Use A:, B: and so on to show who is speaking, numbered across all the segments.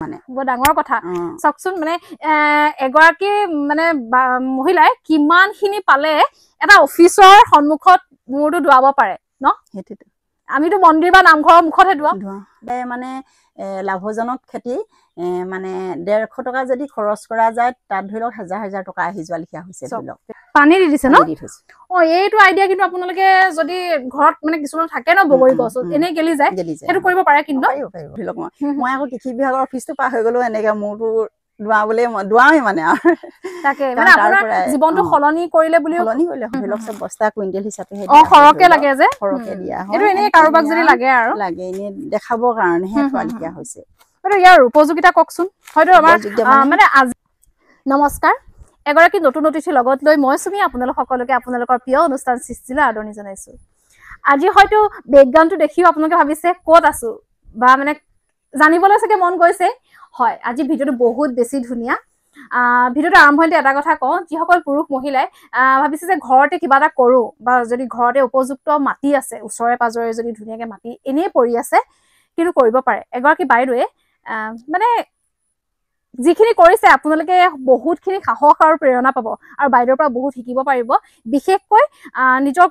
A: মানে
B: বৰ ডাঙৰ কথা চাওকচোন মানে এগৰাকী মানে মহিলাই কিমানখিনি পালে এটা অফিচৰ সন্মুখত মূৰটো ধুৱাব পাৰে ন
A: সেইটোতো
B: আমিতো মন্দিৰ বা নামঘৰৰ মুখতহে ধুৱাওঁ
A: মানে লাভজনক খেতি মানে 150 টকা যদি খৰচ কৰা যায় তাত ধৰি লওক 1000 টকা আহি যোৱা লিখা হৈছে ধৰি লওক
B: পানী দি দিছে ন এইটো আইডিয়া কিন্তু আপোনালোকে যদি ঘৰত মানে কিছুমান থাকে ন বগৰী গছ এনেই গেলি যায় সেইটো কৰিব পাৰে কিন্তু
A: ধৰি লওক মই আকৌ কৃষি বিভাগৰ অফিচটো পাৰ হৈ গলো এনেকে মোৰতো দুৱাবলে দুৱাওৱে মানে আৰু
B: তাকে মানে আপোনাৰ জীৱনটো সলনি কৰিলে বুলি
A: সলনি কৰিলে ধৰি লওক চব বস্তা কুইণ্টেল হিচাপে
B: সৰহকে লাগে যে
A: সৰহকে দিয়া হয়
B: এইটো এনেই কাৰোবাক যদি লাগে আৰু
A: লাগে এনেই দেখাবৰ কাৰণেহে থোৱালিখীয়া হৈছে
B: ইয়াৰ উপযোগিতা কওকচোন হয়তো আমাৰ মানে আজি নমস্কাৰ এগৰাকী নতুন অতিথি লগত লৈ মই চুমি আপোনালোক সকলোকে আপোনালোকৰ প্ৰিয় অনুষ্ঠান সৃষ্টিলৈ আদৰণি জনাইছো আজি হয়তো বেকগ্ৰাউণ্ডটো দেখিও আপোনালোকে ভাবিছে ক'ত আছো বা মানে জানিবলৈ চাগে মন গৈছে হয় আজি ভিডিঅ'টো বহুত বেছি ধুনীয়া ভিডিঅ'টো আৰম্ভণিতে এটা কথা কওঁ যিসকল পুৰুষ মহিলাই ভাবিছে যে ঘৰতে কিবা এটা কৰোঁ বা যদি ঘৰতে উপযুক্ত মাটি আছে ওচৰে পাজৰে যদি ধুনীয়াকৈ মাটি এনেই পৰি আছে কিন্তু কৰিব পাৰে এগৰাকী বাইদেৱে মানে যিখিনি কৰিছে আপোনালোকে বহুতখিনি সাহস আৰু প্ৰেৰণা পাব আৰু বাইদেউৰ পৰা বহুত শিকিব পাৰিব বিশেষকৈ নিজৰ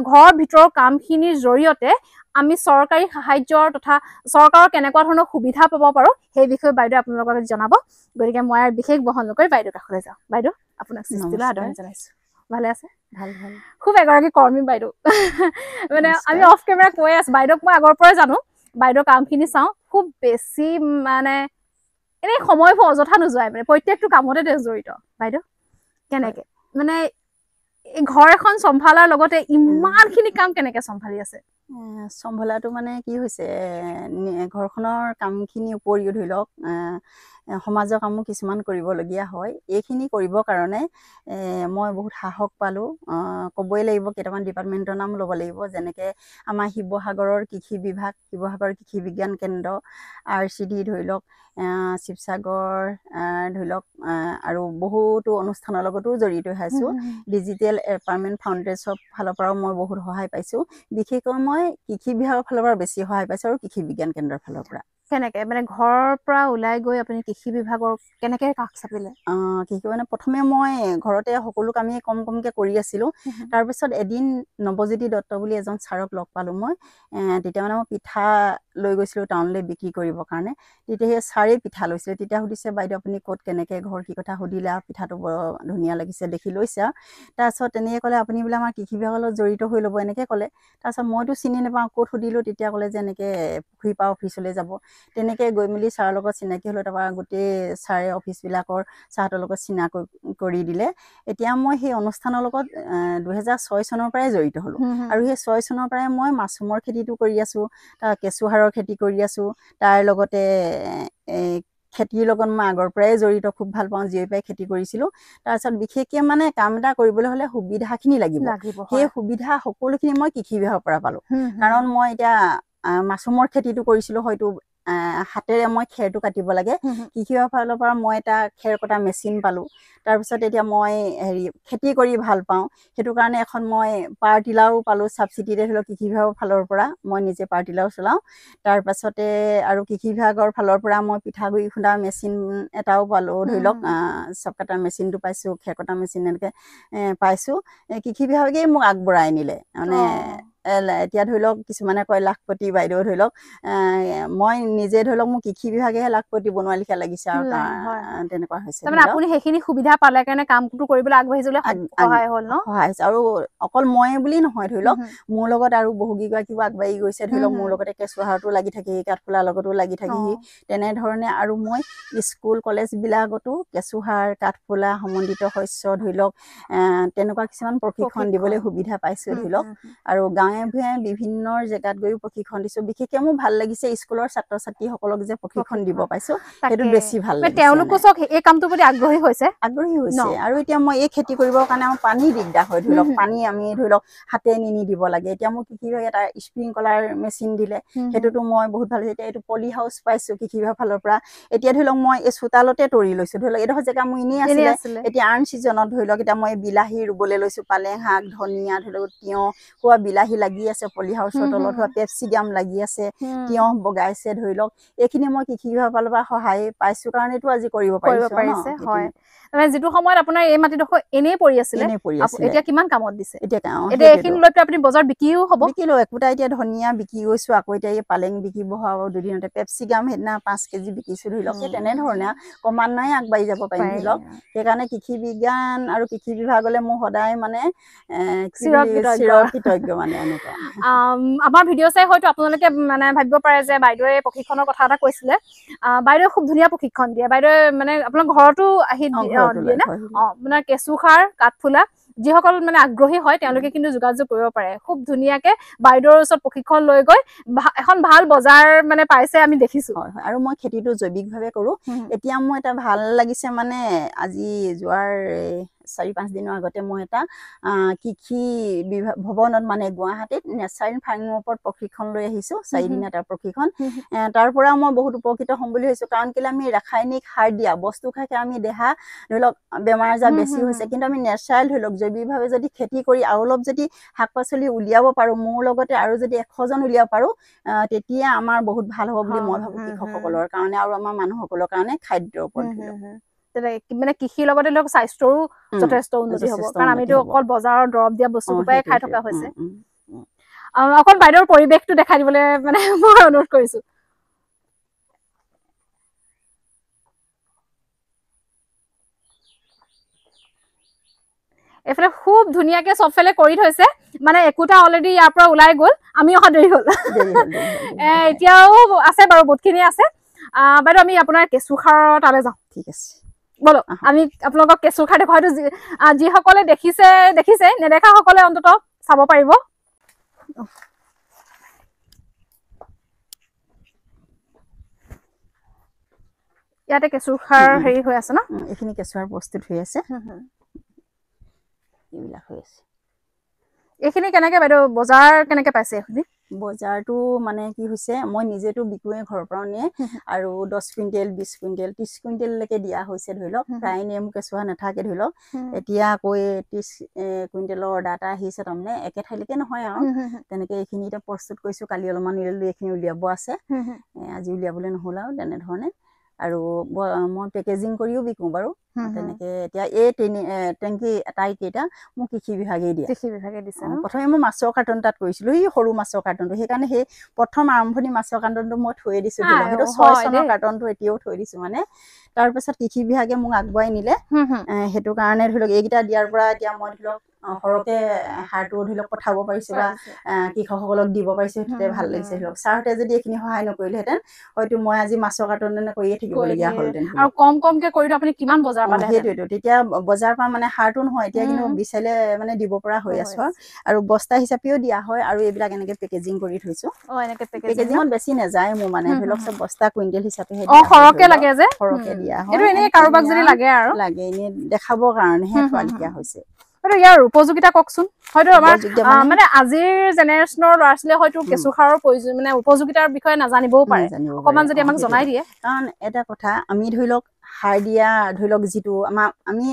B: ঘৰৰ ভিতৰৰ কামখিনিৰ জৰিয়তে আমি চৰকাৰী সাহায্যৰ তথা চৰকাৰৰ কেনেকুৱা ধৰণৰ সুবিধা পাব পাৰোঁ সেই বিষয়ে বাইদেউ আপোনালোকক জনাব গতিকে মই আৰু বিশেষ বহন নকৰি বাইদেউ কাষলৈ যাওঁ বাইদেউ আপোনাক সৃষ্টিলৈ আদৰণি জনাইছোঁ ভালে আছে
A: ভাল ভাল
B: খুব এগৰাকী কৰ্মী বাইদেউ মানে আমি অফ কেমেৰা কৈ আছোঁ বাইদেউক মই আগৰ পৰাই জানো বাইদেউৰ কামখিনি চাওঁ খুব বেছি মানে এনেই সময়বোৰ অযথা নোযোৱাই মানে প্ৰত্যেকটো কামতে তেওঁ জড়িত বাইদেউ কেনেকে মানে ঘৰ এখন চম্ভালাৰ লগতে ইমানখিনি কাম কেনেকে চম্ভালি আছে
A: চম্ভালাটো মানে কি হৈছে ঘৰখনৰ কামখিনি উপৰিও ধৰি লওক সমাজৰ কামো কিছুমান কৰিবলগীয়া হয় এইখিনি কৰিবৰ কাৰণে মই বহুত সাহস পালোঁ ক'বই লাগিব কেইটামান ডিপাৰ্টমেণ্টৰ নাম ল'ব লাগিব যেনেকৈ আমাৰ শিৱসাগৰৰ কৃষি বিভাগ শিৱসাগৰ কৃষি বিজ্ঞান কেন্দ্ৰ RCD ধৰি লওক শিৱসাগৰ ধৰি লওক আৰু বহুতো অনুষ্ঠানৰ লগতো জড়িত হৈছোঁ ডিজিটেল এম্পাৱাৰমেণ্ট ফাউণ্ডেশ্যনৰ ফালৰ পৰাও মই বহুত সহায় পাইছোঁ বিশেষকৈ মই কৃষি বিভাগৰ ফালৰ পৰা বেছি সহায় পাইছোঁ আৰু কৃষি বিজ্ঞান কেন্দ্ৰৰ ফালৰ পৰা
B: কেনেকে মানে ঘৰৰ পৰা ওলাই গৈ আপুনি কৃষি বিভাগৰ কেনেকে কাষ চাপিলে
A: কৃষি মানে প্ৰথমে মই ঘৰতে সকলো কামেই কমকৈ কৰি আছিলোঁ তাৰপিছত এদিন নৱজ্যোতি দত্ত বুলি এজন ছাৰক লগ পালোঁ মই তেতিয়া মানে মই পিঠা লৈ গৈছিলোঁ টাউনলৈ বিক্ৰী কৰিবৰ কাৰণে তেতিয়া সেই ছাৰেই পিঠা লৈছিলে তেতিয়া সুধিছে বাইদেউ আপুনি ক'ত কেনেকৈ ঘৰ কি কথা সুধিলে আৰু পিঠাটো বৰ ধুনীয়া লাগিছে দেখি লৈছে আৰু তাৰপিছত তেনেকৈ ক'লে আপুনি বোলে আমাৰ কৃষি বিভাগৰ লগত জড়িত হৈ ল'ব এনেকৈ ক'লে তাৰপিছত মইতো চিনি নাপাওঁ ক'ত সুধিলোঁ তেতিয়া ক'লে যে এনেকৈ পুখুৰীপাৰ অফিচলৈ যাব তেনেকৈ গৈ মেলি ছাৰৰ লগত চিনাকি হ'লোঁ তাৰপৰা গোটেই ছাৰে অফিচবিলাকৰ ছাৰহঁতৰ লগত চিনাকি কৰি দিলে এতিয়া মই সেই অনুষ্ঠানৰ লগত 2006 চনৰ পৰাই জড়িত হ'লোঁ আৰু সেই 6 চনৰ পৰাই মই মাছৰুমৰ খেতিটো কৰি আছোঁ তাৰ কেঁচুসাৰৰ খেতি কৰি আছোঁ তাৰ লগতে খেতিৰ লগত মই আগৰ পৰাই জড়িত খুব ভাল পাওঁ জীয়ৰী পৰাই খেতি কৰিছিলোঁ তাৰপিছত বিশেষকৈ মানে কাম এটা কৰিবলৈ হ'লে সুবিধাখিনি লাগিব সেই সুবিধা সকলোখিনি মই কৃষি বিভাগৰ পৰা পালোঁ কাৰণ মই এতিয়া মাছৰুমৰ খেতিটো কৰিছিলোঁ হয়তো হাতেৰে মই খেৰটো কাটিব লাগে কৃষি বিভাগৰ ফালৰ পৰা মই এটা খেৰ কটা মেচিন পালোঁ তাৰপিছত এতিয়া মই খেতি কৰি ভাল পাওঁ সেইটো কাৰণে এখন মই পাৱাৰ টিলাৰো পালোঁ ছাবচিডিতে ধৰি লওক কৃষি বিভাগৰ ফালৰ পৰা মই নিজে পাৱাৰ টিলাৰো চলাওঁ তাৰপাছতে আৰু কৃষি বিভাগৰ ফালৰ পৰা মই পিঠাগুড়ি খুন্দা মেচিন এটাও পালোঁ ধৰি লওক চব কটা মেচিনটো পাইছোঁ খেৰ কটা মেচিন এনেকৈ পাইছোঁ কৃষি বিভাগেই মোক আগবঢ়াই নিলে মানে এতিয়া ধৰি লওক কিছুমানে কয় লাখপতি বাইদেউ ধৰি লওক মই নিজে ধৰি লওক মোক কৃষি বিভাগেহে লাখপতি বনোৱা লিখা লাগিছে আৰু তেনেকুৱা হৈছে
B: আপুনি সেইখিনি সুবিধা পালে কাৰণে কামটো কৰিবলৈ আগবাঢ়ি যাবলৈ সহায় হ'ল ন
A: সহায় হৈছে আৰু অকল মই বুলি নহয় ধৰি লওক মোৰ লগত আৰু বহুকেইগৰাকীও আগবাঢ়ি গৈছে ধৰি লওক মোৰ লগতে কেঁচুসাৰতো লাগি থাকেহি কাঠফুলাৰ লগতো লাগি থাকেহি তেনেধৰণে আৰু মই স্কুল কলেজবিলাকতো কেঁচুসাৰ কাঠফুলা সমন্বিত শস্য ধৰি লওক তেনেকুৱা কিছুমান প্ৰশিক্ষণ দিবলৈ সুবিধা পাইছোঁ ধৰি লওক আৰু গাঁৱে ভূঞে বিভিন্ন জেগাত গৈও প্ৰশিক্ষণ দিছোঁ বিশেষকৈ মোৰ ভাল লাগিছে স্কুলৰ ছাত্ৰ ছাত্ৰীসকলক যে প্ৰশিক্ষণ দিব পাইছোঁ সেইটো বেছি ভাল লাগিছে
B: তেওঁলোকো এই কামটোৰ প্ৰতি আগ্ৰহী হৈছে
A: আৰু এতিয়া মই এই খেতি কৰিবৰ কাৰণে আমাৰ পানী দিগদাৰ হয় ধৰি লওক পানী আমি ধৰি লওক হাতে নি দিব লাগে এতিয়া মোক কৃষি বিভাগে এটা স্প্ৰিংকলাৰ মেচিন দিলে সেইটোতো মই বহুত ভাল এতিয়া এইটো পলি হাউচ পাইছোঁ কৃষি বিভাগৰ ফালৰ পৰা এতিয়া ধৰি লওক মই এই চোতালতে তৰি লৈছোঁ ধৰি লওক এইডোখৰ জেগা মোৰ এনেই আছিলে এতিয়া আন ছিজনত ধৰি লওক এতিয়া মই বিলাহী ৰুবলৈ লৈছোঁ পালেং শাক ধনিয়া ধৰি লওক তিয়ঁহ খোৱা বিলাহী লাগি আছে পলি হাউচৰ তলত হোৱা পেপচিগাম লাগি আছে তিয়হ বগাইছে ধৰি লওক এইখিনি মই কৃষি বিভাগৰ ফালৰ পৰা সহায় পাইছো কাৰণেতো আজি কৰিব পাৰিছে
B: হয় মানে যেটো সময়ত আপোনাৰ এই মাটিডোখৰ এনেই পৰি আছিলে এতিয়া কিমান কামত দিছে এতিয়া এইখিনি লৈ আপুনি বজাৰ বিকিও হ'ব
A: বিকিলো একোটা এতিয়া ধনিয়া বিকি গৈছো আকৌ এতিয়া এই পালেং বিকিব হ'ব দুদিনতে পেপচিগাম হেদিনা 5 কেজি বিকিছো ধৰি লওক তেনে ধৰণে ক্ৰমান্বয়ে আগবাঢ়ি যাব পাৰিম ধৰি লওক সেইকাৰণে কৃষি বিজ্ঞান আৰু কৃষি বিভাগলৈ মোৰ সদায় মানে চিৰকৃতজ্ঞ মানে এনেকুৱা
B: আমাৰ ভিডিঅ' চাই হয়তো আপোনালোকে মানে ভাবিব পাৰে যে বাইদেৱে প্ৰশিক্ষণৰ কথা এটা কৈছিলে বাইদেৱে খুব ধুনীয়া প্ৰশিক্ষণ দিয়ে বাইদেৱে মানে আপোনাৰ ঘৰতো আহি দিয়ে না মানে কেঁচু সাৰ কাঠফুলা যিসকল মানে আগ্ৰহী হয় তেওঁলোকে কিন্তু যোগাযোগ কৰিব পাৰে খুব ধুনীয়াকে বাইদেউৰ ওচৰত প্ৰশিক্ষণ লৈ গৈ এখন ভাল বজাৰ মানে পাইছে আমি দেখিছো
A: আৰু মই খেতিটো জৈৱিকভাৱে কৰো এতিয়া মোৰ এটা ভাল লাগিছে মানে আজি যোৱাৰ 4-5 দিনৰ আগতে মই এটা কৃষি ভৱনত মানে গুৱাহাটীত নেচাৰেল ফাৰ্মিঙৰ ওপৰত প্ৰশিক্ষণ লৈ আহিছো 4 দিনীয়া এটা প্ৰশিক্ষণ তাৰ পৰা মই বহুত উপকৃত হ'ম বুলি ভাবিছো কাৰণ কেলে আমি ৰাসায়নিক সাৰ দিয়া বস্তু খাই আমি দেহা ধৰি লওক বেমাৰ আজাৰ বেছি হৈছে কিন্তু আমি নেচাৰেল ধৰি লওক জৈৱিকভাৱে যদি খেতি কৰি আৰু অলপ যদি শাক পাচলি উলিয়াব পাৰো মোৰ লগতে আৰু যদি 100 জন উলিয়াব পাৰো তেতিয়া আমাৰ বহুত ভাল হ'ব বুলি মই ভাবো কৃষকসকলৰ কাৰণে আৰু আমাৰ মানুহসকলৰ কাৰণে খাদ্যৰ ওপৰত
B: মানে কৃষিৰ লগতে লওক স্বাস্থ্যৰো যথেষ্ট উন্নতি হ'ব কাৰণ আমিতো অকল বজাৰৰ দৰৱ দিয়া বস্তুটোপাই খাই থকা হৈছে অকল বাইদেউৰ পৰিৱেশটো দেখাই দিবলৈ মানে মই অনুৰোধ কৰিছো এফালে খুব ধুনীয়াকে সবফালে কৰি থৈছে মানে একোটা অলৰেডি ইয়াৰ পৰা ওলাই গ'ল আমি অহা দেৰি হ'ল এতিয়াও আছে বাৰু বহুতখিনি আছে বাইদেউ আমি আপোনাৰ কেঁচুখাৰ তালে যাওঁ
A: ঠিক আছে
B: বলো আমি আপোনালোকক কেঁচুখাৰ হয়তো যিসকলে দেখিছে নেদেখা সকলে অন্তত চাব পাৰিব ইয়াতে কেঁচুখাৰ হেৰি হৈ আছে ন
A: এইখিনি কেঁচুখাৰ প্ৰস্তুত হৈ আছে এইবিলাক হৈ আছে
B: এইখিনি কেনেকে বাইদেউ বজাৰ কেনেকে পাইছে এইখিনি
A: বজাৰটো মানে কি হৈছে মই নিজেতো বিকুৱে ঘৰৰ পৰা নিয়ে আৰু 10 কুইণ্টেল 20 কুইণ্টেল 30 কুইণ্টেললৈকে দিয়া হৈছে ধৰি লওক প্ৰায় নেমু কেঁচুৱা নাথাকে ধৰি লওক এতিয়া আকৌ 30 কুইণ্টেলৰ অৰ্ডাৰ এটা আহিছে তাৰমানে একে ঠাইলৈকে নহয় আৰু তেনেকে এইখিনি এতিয়া প্ৰস্তুত কৰিছো কালি অলপমান উলিয়ালো এইখিনি উলিয়াব আছে আজি উলিয়াবলৈ নহ'ল আৰু তেনেধৰণে আৰু মই পেকেজিং কৰিও বিকো বাৰু তেনেকে এতিয়া এই টেংকি এটাই কেইটা মোক কৃষি বিভাগে দিছে প্ৰথমে মই মাছৰ কাৰ্টন তাত কৰিছিলো এই সৰু মাছৰ কাৰ্টনটো সেইকাৰণে সেই প্ৰথম আৰম্ভণি মাছৰ কাৰ্টনটো মই থৈ দিছো সেইটো 6 চনৰ কাৰ্টনটো এতিয়াও থৈ দিছো মানে তাৰপিছত কৃষি বিভাগে মোক আগবঢ়াই নিলে সেইটো কাৰণে ধৰি লওক এইকেইটা দিয়াৰ পৰা এতিয়া মই ধৰি লওক সৰহকে সাৰটো ধৰি লওক পঠাব পাৰিছো বা কৃষকসকলক দিব পাৰিছো সেইটোতে ভাল লাগিছে ধৰি লওক ছাৰহঁতে যদি এইখিনি সহায় নকৰিলেহেঁতেন হয়তো মই আজি মাছৰ কাৰ্টন কৰিয়ে থাকিবলগীয়া হ'লহেঁতেন
B: আৰু কমকে কৰিতো আপুনি কিমান বজাৰ পালে
A: সেইটোৱেতো তেতিয়া বজাৰ পৰা মানে সাৰটো নহয় এতিয়া কিন্তু বিচাৰিলে মানে দিব পৰা হৈ আছো আৰু বস্তা হিচাপেও দিয়া হয় আৰু এইবিলাক এনেকে পেকেজিং কৰি থৈছো পেকেজিঙত বেছি নাযায় মোৰ মানে ধৰি লওক চব বস্তা কুইণ্টেল হিচাপে
B: সৰহকে লাগে যে
A: সৰহকে দিয়া হয়
B: এইটো এনেই কাৰোবাক যদি লাগে আৰু
A: লাগে এনেই দেখাবৰ কাৰণেহে থোৱা লিখা হৈছে
B: ইয়াৰ উপযোগিতা কওকচোন হয়তো আমাৰ মানে আজিৰ জেনেৰেশ্যনৰ ল'ৰা ছোৱালীয়ে হয়তো কেঁচুসাৰৰ প্ৰয়োজন মানে উপযোগিতাৰ বিষয়ে নাজানিবও পাৰে অকমান যদি আমাক জনাই দিয়ে
A: কাৰণ এটা কথা আমি ধৰি লওক সাৰ দিয়া ধৰি লওক যিটো আমি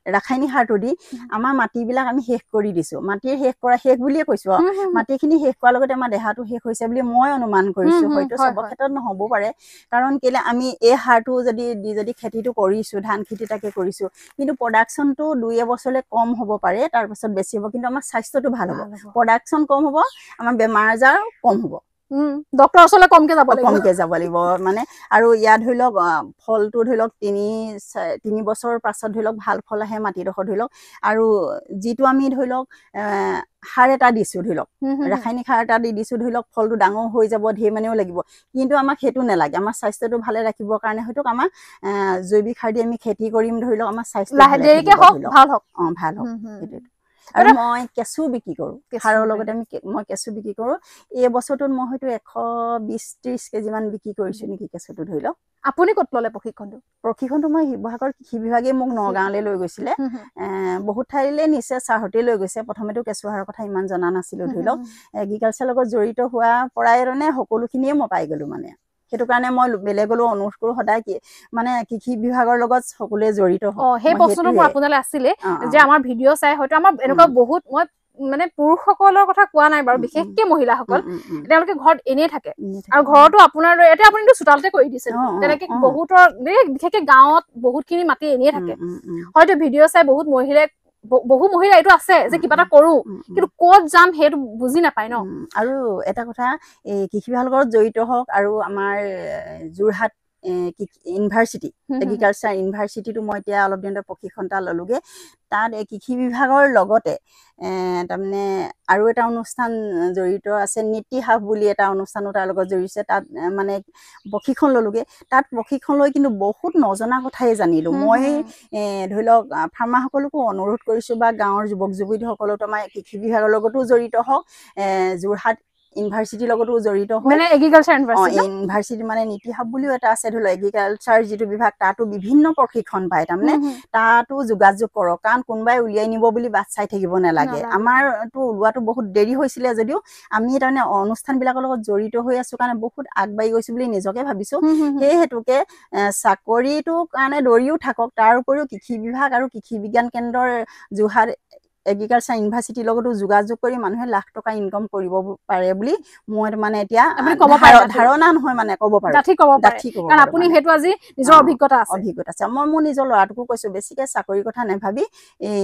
A: ৰাসায়নিক সাৰটো দি আমাৰ মাটিবিলাক আমি শেষ কৰি দিছো মাটিৰ শেষ বুলিয়ে কৈছো মাটিখিনি শেষ কৰাৰ লগতে আমাৰ দেহাটো শেষ হৈছে বুলি মই অনুমান কৰিছো হয়তো চব ক্ষেত্ৰত নহ'বও পাৰে কাৰণ কেলে আমি এই সাৰটো যদি খেতিটো কৰিছো ধান খেতি তাকে কৰিছো কিন্তু প্ৰডাকশ্যনটো 2 বছৰলৈ কম হ'ব পাৰে তাৰপিছত বেছি হ'ব কিন্তু আমাৰ স্বাস্থ্যটো ভাল হ'ব প্ৰডাকশ্যন কম হ'ব আমাৰ বেমাৰ আজাৰ কম হ'ব
B: ডক্টৰ ওচৰলৈ কমকে যাব
A: লাগিব মানে আৰু ইয়াত ধৰি লওক ফলটো ধৰি লওক 3 বছৰ পাছত ধৰি লওক ভাল ফল আহে মাটিডোখৰ ধৰি লওক আৰু যিটো আমি ধৰি লওক সাৰ এটা দিছো ধৰি লওক ৰাসায়নিক সাৰ এটা দিছো ধৰি লওক ফলটো ডাঙৰ হৈ যাব ধেৰ মানেও লাগিব কিন্তু আমাক সেইটো নালাগে আমাৰ স্বাস্থ্যটো ভালে ৰাখিবৰ কাৰণে হয়তো আমাৰ জৈৱিক সাৰ দি আমি খেতি কৰিম ধৰি লওক আমাৰ স্বাস্থ্য
B: ভাল হওক
A: সেইটোৱে আৰু মই কেঁচু বিক্ৰী কৰো সাৰৰ লগতে মই কেঁচু বিক্ৰী কৰো এই বছৰটোত মই হয়তো 120-30 কেজি মান বিক্ৰী কৰিছো নেকি কেঁচুটো ধৰি লওক
B: আপুনি ক'ত ল'লে প্ৰশিক্ষণটো
A: মই শিৱসাগৰ কৃষি বিভাগে মোক নগাঁৱলৈ লৈ গৈছিলে বহুত ঠাইলৈ নিছে ছাৰহঁতে লৈ গৈছে প্ৰথমেতো কেঁচুসাৰৰ কথা ইমান জনা নাছিলো ধৰি লওক এগ্ৰিকালচাৰৰ লগত জড়িত হোৱাৰ পৰাই মানে সকলোখিনিয়ে মই পাই গলো মানে সেইটো কাৰণে মই বেলেগলৈ অনুৰোধ কৰো সদায় মানে কৃষি বিভাগৰ লগত সকলোৱে জড়িত
B: সেই প্ৰশ্নটো মোৰ আপোনালৈ আছিলে যে আমাৰ ভিডিঅ' চাই হয়তো আমাৰ এনেকুৱা বহুত মই মানে পুৰুষসকলৰ কথা কোৱা নাই বাৰু, বিশেষকে মহিলাসকল তেওঁলোকে ঘৰত এনেই থাকে আৰু ঘৰতো আপোনাৰ এতিয়া আপুনিতো চোতালতে কৰি দিছে তেনেকে বহুতৰ বিশেষকে গাঁৱত বহুতখিনি মাটি এনেই থাকে হয়তো ভিডিঅ' চাই বহু মহিলা এইটো আছে যে কিবা এটা কৰো কিন্তু ক'ত যাম সেইটো বুজি নাপায় ন।
A: আৰু এটা কথা এই কৃষি বিভাগৰ লগত জড়িত হওক আৰু আমাৰ যোৰহাট ইউনিভাৰ্চিটি এগ্ৰিকালচাৰ ইউনিভাৰ্চিটিটো মই এতিয়া অলপ দিনতে প্ৰশিক্ষণ এটা ল'লোগৈ। তাত এই কৃষি বিভাগৰ লগতে তাৰমানে আৰু এটা অনুষ্ঠান জড়িত আছে, নীতি হাব বুলি এটা অনুষ্ঠানো তাৰ লগত জড়িত। তাত মানে প্ৰশিক্ষণ ল'লোগৈ। তাত প্ৰশিক্ষণ লৈ কিন্তু বহুত নজনা কথাই জানিলোঁ। মই ধৰি লওক ফাৰ্মাৰসকলকো অনুৰোধ কৰিছোঁ বা গাঁৱৰ যুৱক যুৱতীসকলতো আমাৰ কৃষি বিভাগৰ লগতো জড়িত হওক, যোৰহাট ইউনিভাৰ্চিটিৰ লগতো জড়িত হয়,
B: মানে এগ্ৰিকালচাৰ ইউনিভাৰ্চিটি
A: মানে নীতি হাব বুলিও এটা আছে ধৰি লওক এগ্ৰিকালচাৰ যিটো বিভাগ তাতো বিভিন্ন প্ৰশিক্ষণ পায়। তাৰমানে তাতো যোগাযোগ কৰক, কাৰণ কোনোবাই উলিয়াই নিব বুলি বাট চাই থাকিব নালাগে। আমাৰতো ওলোৱাটো বহুত দেৰি হৈছিলে যদিও আমি তাৰমানে অনুষ্ঠানবিলাকৰ লগত জড়িত হৈ আছোঁ কাৰণে বহুত আগবাঢ়ি গৈছোঁ বুলি নিজকে ভাবিছোঁ। সেই হেতুকে চাকৰিটোৰ কাৰণে দৌৰিও থাকক, তাৰ উপৰিও কৃষি বিভাগ আৰু কৃষি বিজ্ঞান কেন্দ্ৰৰ যোৰহাট এগ্ৰিকালচাৰ ইউনিভাৰ্চিটিৰ লগতো যোগাযোগ কৰি মানুহে লাখ টকা ইনকম কৰিব পাৰে বুলি মই মানে এতিয়া ধাৰণা নহয় মানে ক'ব পাৰোঁ,
B: আপুনি সেইটো আজি নিজৰ অভিজ্ঞতা
A: আছে। মই মোৰ নিজৰ ল'ৰাটোকো কৈছোঁ বেছিকৈ চাকৰিৰ কথা নাভাবি এই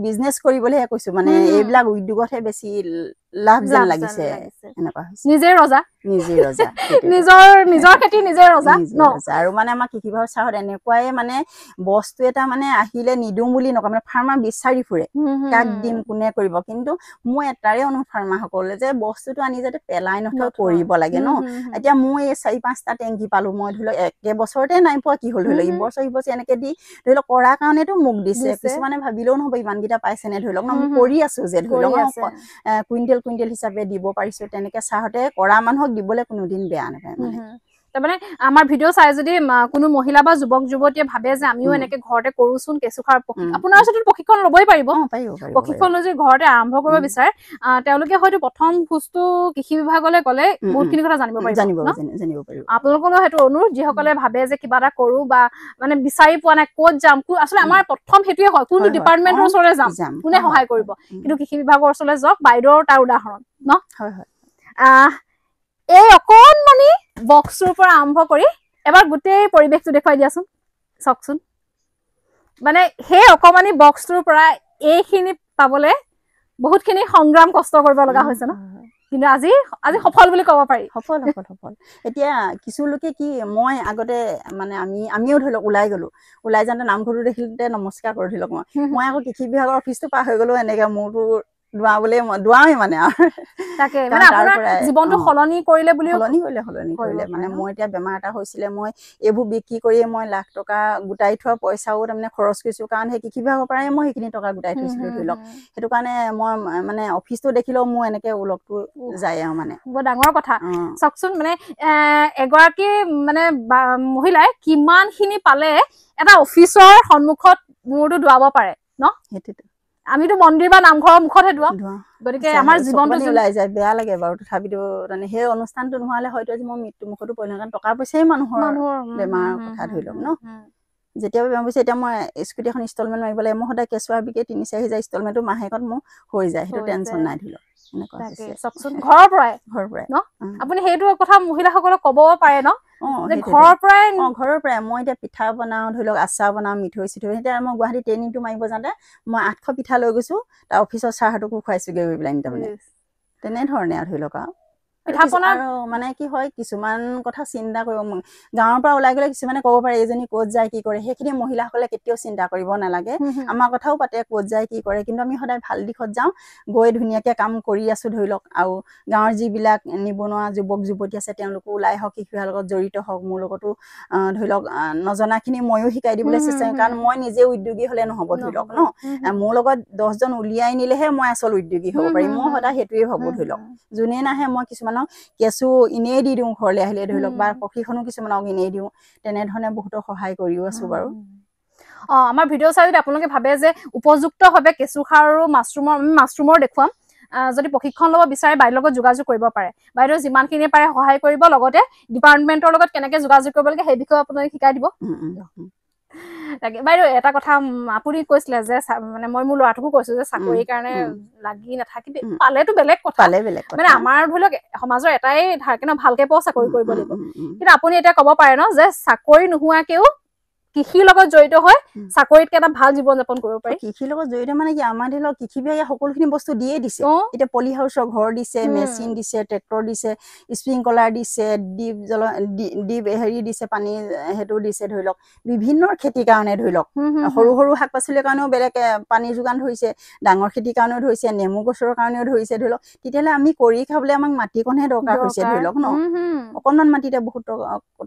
A: বিজনেছ কৰিবলৈহে কৈছোঁ, মানে এইবিলাক উদ্যোগতহে বেছি লাভ যেন লাগিছে এনেকুৱা হৈছে।
B: নিজে ৰজা নিজৰ খেতি নিজে ৰজা
A: আৰু মানে আমাৰ কৃষি বিভাগৰ ছাৰত এনেকুৱাই মানে বস্তু এটা মানে আহিলে নিদিওঁ বুলি নকয়, মানে ফাৰ্মাৰ বিচাৰি ফুৰে কাক দিম কোনে কৰিব। কিন্তু মোৰ এটাৰে অনুৰোধ ফাৰ্মাৰসকলে যে বস্তুটো আনি যাতে পেলাই নথৈ কৰিব লাগে ন। এতিয়া মই এই 4-5টা টেংকি পালোঁ, মই ধৰি লওক একেবছৰতে নাই পোৱা, কি হ'ল ধৰি লওক ইবছৰ এনেকৈ দি ধৰি লওক কৰাৰ কাৰণেতো মোক দিছে। কিছুমানে ভাবিলেও নহ'ব ইমানকেইটা পাইছেনে ধৰি লওক ন, মই কৰি আছোঁ যে ধৰি লওক কুইণ্টেল হিচাপে দিব পাৰিছোঁ। তেনেকৈ ছাৰহঁতে কৰা মানুহক দিবলৈ কোনোদিন বেয়া নাপায় মানে।
B: তাৰমানে আমাৰ ভিডিঅ' চাই যদি কোনো মহিলা বা যুৱক যুৱতীয়ে ভাবে যে আমিও এনেকে ঘৰতে কৰোচোন কেঁচুসাৰ আপোনাৰ ওচৰত প্ৰশিক্ষণ ল'বই পাৰিব। প্ৰশিক্ষণ লৈ যদি ঘৰতে আৰম্ভ কৰিব বিচাৰে তেওঁলোকে হয়তো প্ৰথম খোজটো কৃষি বিভাগলৈ গ'লে বহুতখিনি কথা জানিব পাৰিব। আপোনালোকৰো সেইটো অনুৰোধ, যিসকলে ভাবে যে কিবা এটা কৰো বা মানে বিচাৰি পোৱা নাই ক'ত যাম, আচলতে আমাৰ প্ৰথম সেইটোৱে হয় কোনটো ডিপাৰ্টমেণ্টৰ ওচৰলৈ যাম, কোনে সহায় কৰিব। কিন্তু কৃষি বিভাগৰ ওচৰলৈ যাওক, বাইদেউৰ তাৰ উদাহৰণ ন। এই অকণমানি বক্সটোৰ পৰা আৰম্ভ কৰি এবাৰ গোটেই পৰিৱেশটো দেখুৱাই দিয়াচোন, চাওকচোন। মানে সেই অকণমানি বক্সটোৰ পৰা এইখিনি পাবলৈ বহুতখিনি সংগ্ৰাম কষ্ট কৰিব লগা হৈছে ন, কিন্তু আজি সফল বুলি ক'ব পাৰি।
A: সফল এতিয়া কিছু লোকে কি, মই আগতে মানে আমিও ধৰি লওক ওলাই গ'লো, ওলাই যাওঁতে নামঘৰটো দেখিলে নমস্কাৰ কৰোঁ ধৰি লওক। মই আকৌ কৃষি বিভাগৰ অফিচটো পাৰ হৈ গ'লো, এনেকৈ মোৰতো দুৱাওৱেই মানে আৰু
B: তাকে মানে আপোনাৰ জীৱনটো সলনি কৰিলে
A: মানে মই এতিয়া বেমাৰ এটা হৈছিলে, মই এইবোৰ বিক্ৰী কৰিয়ে মই লাখ টকা গোটাই থোৱা পইচাও তাৰমানে খৰচ কৰিছোঁ, কাৰণ সেই কৃষি বিভাগৰ পৰাই মই সেইখিনি টকা গোটাই থৈছিলোঁ ধৰি লওক। সেইটো কাৰণে মই মানে অফিচটো দেখিলেও মোৰ এনেকৈ ওলগটো যায় আৰু মানে
B: বৰ ডাঙৰ কথা। চাওকচোন মানে এগৰাকী মানে মহিলাই কিমানখিনি পালে এটা অফিচৰ সন্মুখত মূৰটো দুৱাব পাৰে ন। সেইটোতো আমিতো মন্দিৰ বা নামঘৰৰ মুখতহে দুৱাওঁ, গতিকে আমাৰ জীৱনটো
A: ওলাই যায়, বেয়া লাগে বাৰু। তথাপিতো তাৰমানে সেই অনুষ্ঠানটো নোহোৱালে হয়তো আজি মই মৃত্যু মুখতো পৰিলোঁ, কাৰণ টকা পইচাই মানুহৰ বেমাৰৰ কথা ধৰি লওক ন। যেতিয়া বেমাৰ পৰিছে, এতিয়া মই স্কুটি এখন ইনষ্টলমেণ্ট মাৰিব লাগে, মই সদায় কেঁচুৱাৰ বিকে 3-4 হাজাৰ ইনষ্টলমেণ্টটো মাহেকত মোৰ হৈ যায়, সেইটো টেনশ্যন নাই ধৰি লওক।
B: চাওকচোন ঘৰৰ পৰাই ন, আপুনি সেইটো কথা মহিলাসকলক ক'ব পাৰে ন, ঘৰৰ পৰাই
A: মই এতিয়া পিঠা বনাওঁ ধৰি লওক, আচাৰ বনাওঁ, মিঠৈ চিঠৈ। এতিয়া মই গুৱাহাটী ট্ৰেইনিংটো মাৰিব যাওঁতে মই 800 পিঠা লৈ গৈছোঁ, তাৰ অফিচৰ ছাৰহঁতকো খুৱাইছোঁগৈ গৈ পেলাই তাৰমানে। তেনেধৰণে আৰু ধৰি লওক আৰু মানে কি হয়, কিছুমান কথা চিন্তা কৰিব, গাঁৱৰ পৰা ওলাই গ'লে কিছুমানে ক'ব পাৰে এইজনী ক'ত যায় কি কৰে, সেইখিনি মহিলাসকলে কেতিয়াও চিন্তা কৰিব নালাগে। আমাৰ কথাও পাতে ক'ত যায় কি কৰে, কিন্তু আমি সদায় ভাল দিশত যাওঁ, গৈ ধুনীয়াকৈ কাম কৰি আছোঁ ধৰি লওক। আৰু গাঁৱৰ যিবিলাক নিবনুৱা যুৱক যুৱতী আছে তেওঁলোকো ওলাই হওক, কৃষি বিভাগৰ লগত জড়িত হওক, মোৰ লগতো ধৰি লওক নজনাখিনি ময়ো শিকাই দিবলৈ চেষ্টা কৰোঁ, কাৰণ মই নিজে উদ্যোগী হ'লে নহ'ব ধৰি লওক ন। মোৰ লগত 10জন উলিয়াই নিলেহে মই আচল উদ্যোগী হ'ব পাৰিম। মই সদায় সেইটোৱে ভাবোঁ ধৰি লওক। যোনে নাহে মই কিছুমানক কেঁচু এনেই দি দিওঁ ঘৰলৈ আহিলে ধৰি লওক, বা প্ৰশিক্ষণো কিছুমানক এনেই দিওঁ, তেনেধৰণে বহুতো সহায় কৰিও আছোঁ বাৰু।
B: আমাৰ ভিডিঅ' চাই যদি আপোনালোকে ভাবে যে উপযুক্তভাৱে কেঁচুসাৰ আৰু মাছৰুমৰ দেখুৱাম, যদি প্ৰশিক্ষণ ল'ব বিচাৰে বাইদেউৰ লগত যোগাযোগ কৰিব পাৰে। বাইদেউ যিমানখিনি পাৰে সহায় কৰিব, লগতে ডিপাৰ্টমেণ্টৰ লগত কেনেকৈ যোগাযোগ কৰিব লাগে সেই বিষয়ে আপোনালোকে শিকাই দিব। তাকে বাইদেউ এটা কথা আপুনি কৈছিলে যে মানে মই মোৰ ল'ৰাটোকো কৈছো যে চাকৰিৰ কাৰণে লাগি নাথাকিবি পালেতো বেলেগ কথা মানে আমাৰ ধৰি লওক সমাজৰ এটাই থাকে ন ভালকে পোৱা চাকৰি কৰিব লাগিব কিন্তু আপুনি এতিয়া ক'ব পাৰে ন যে চাকৰি নোহোৱাকেও কৃষিৰ লগত জড়িত হৈ চাকৰিতকে এটা ভাল জীৱন যাপন কৰিব পাৰি
A: কৃষিৰ লগত জড়িত মানে কি আমাৰ ধৰি লওক কৃষি বিভাগে সকলোখিনি বস্তু দিয়ে দিছে এতিয়া পলি হাউচৰ ঘৰ দিছে মেচিন দিছে ট্ৰেক্টৰ দিছে স্প্ৰিংকলাৰ দিছে ডিপ হেৰি দিছে পানী সেইটো দিছে ধৰি লওক বিভিন্ন খেতিৰ কাৰণে ধৰি লওক সৰু সৰু শাক পাচলিৰ কাৰণেও বেলেগ পানী যোগান ধৰিছে ডাঙৰ খেতিৰ কাৰণেও ধৰিছে নেমু গছৰ কাৰণেও ধৰিছে ধৰি লওক তেতিয়াহ'লে আমি কৰি খাবলৈ আমাক মাটিকণহে দৰকাৰ হৈছে ধৰি লওক ন অকণমান মাটিতে বহুত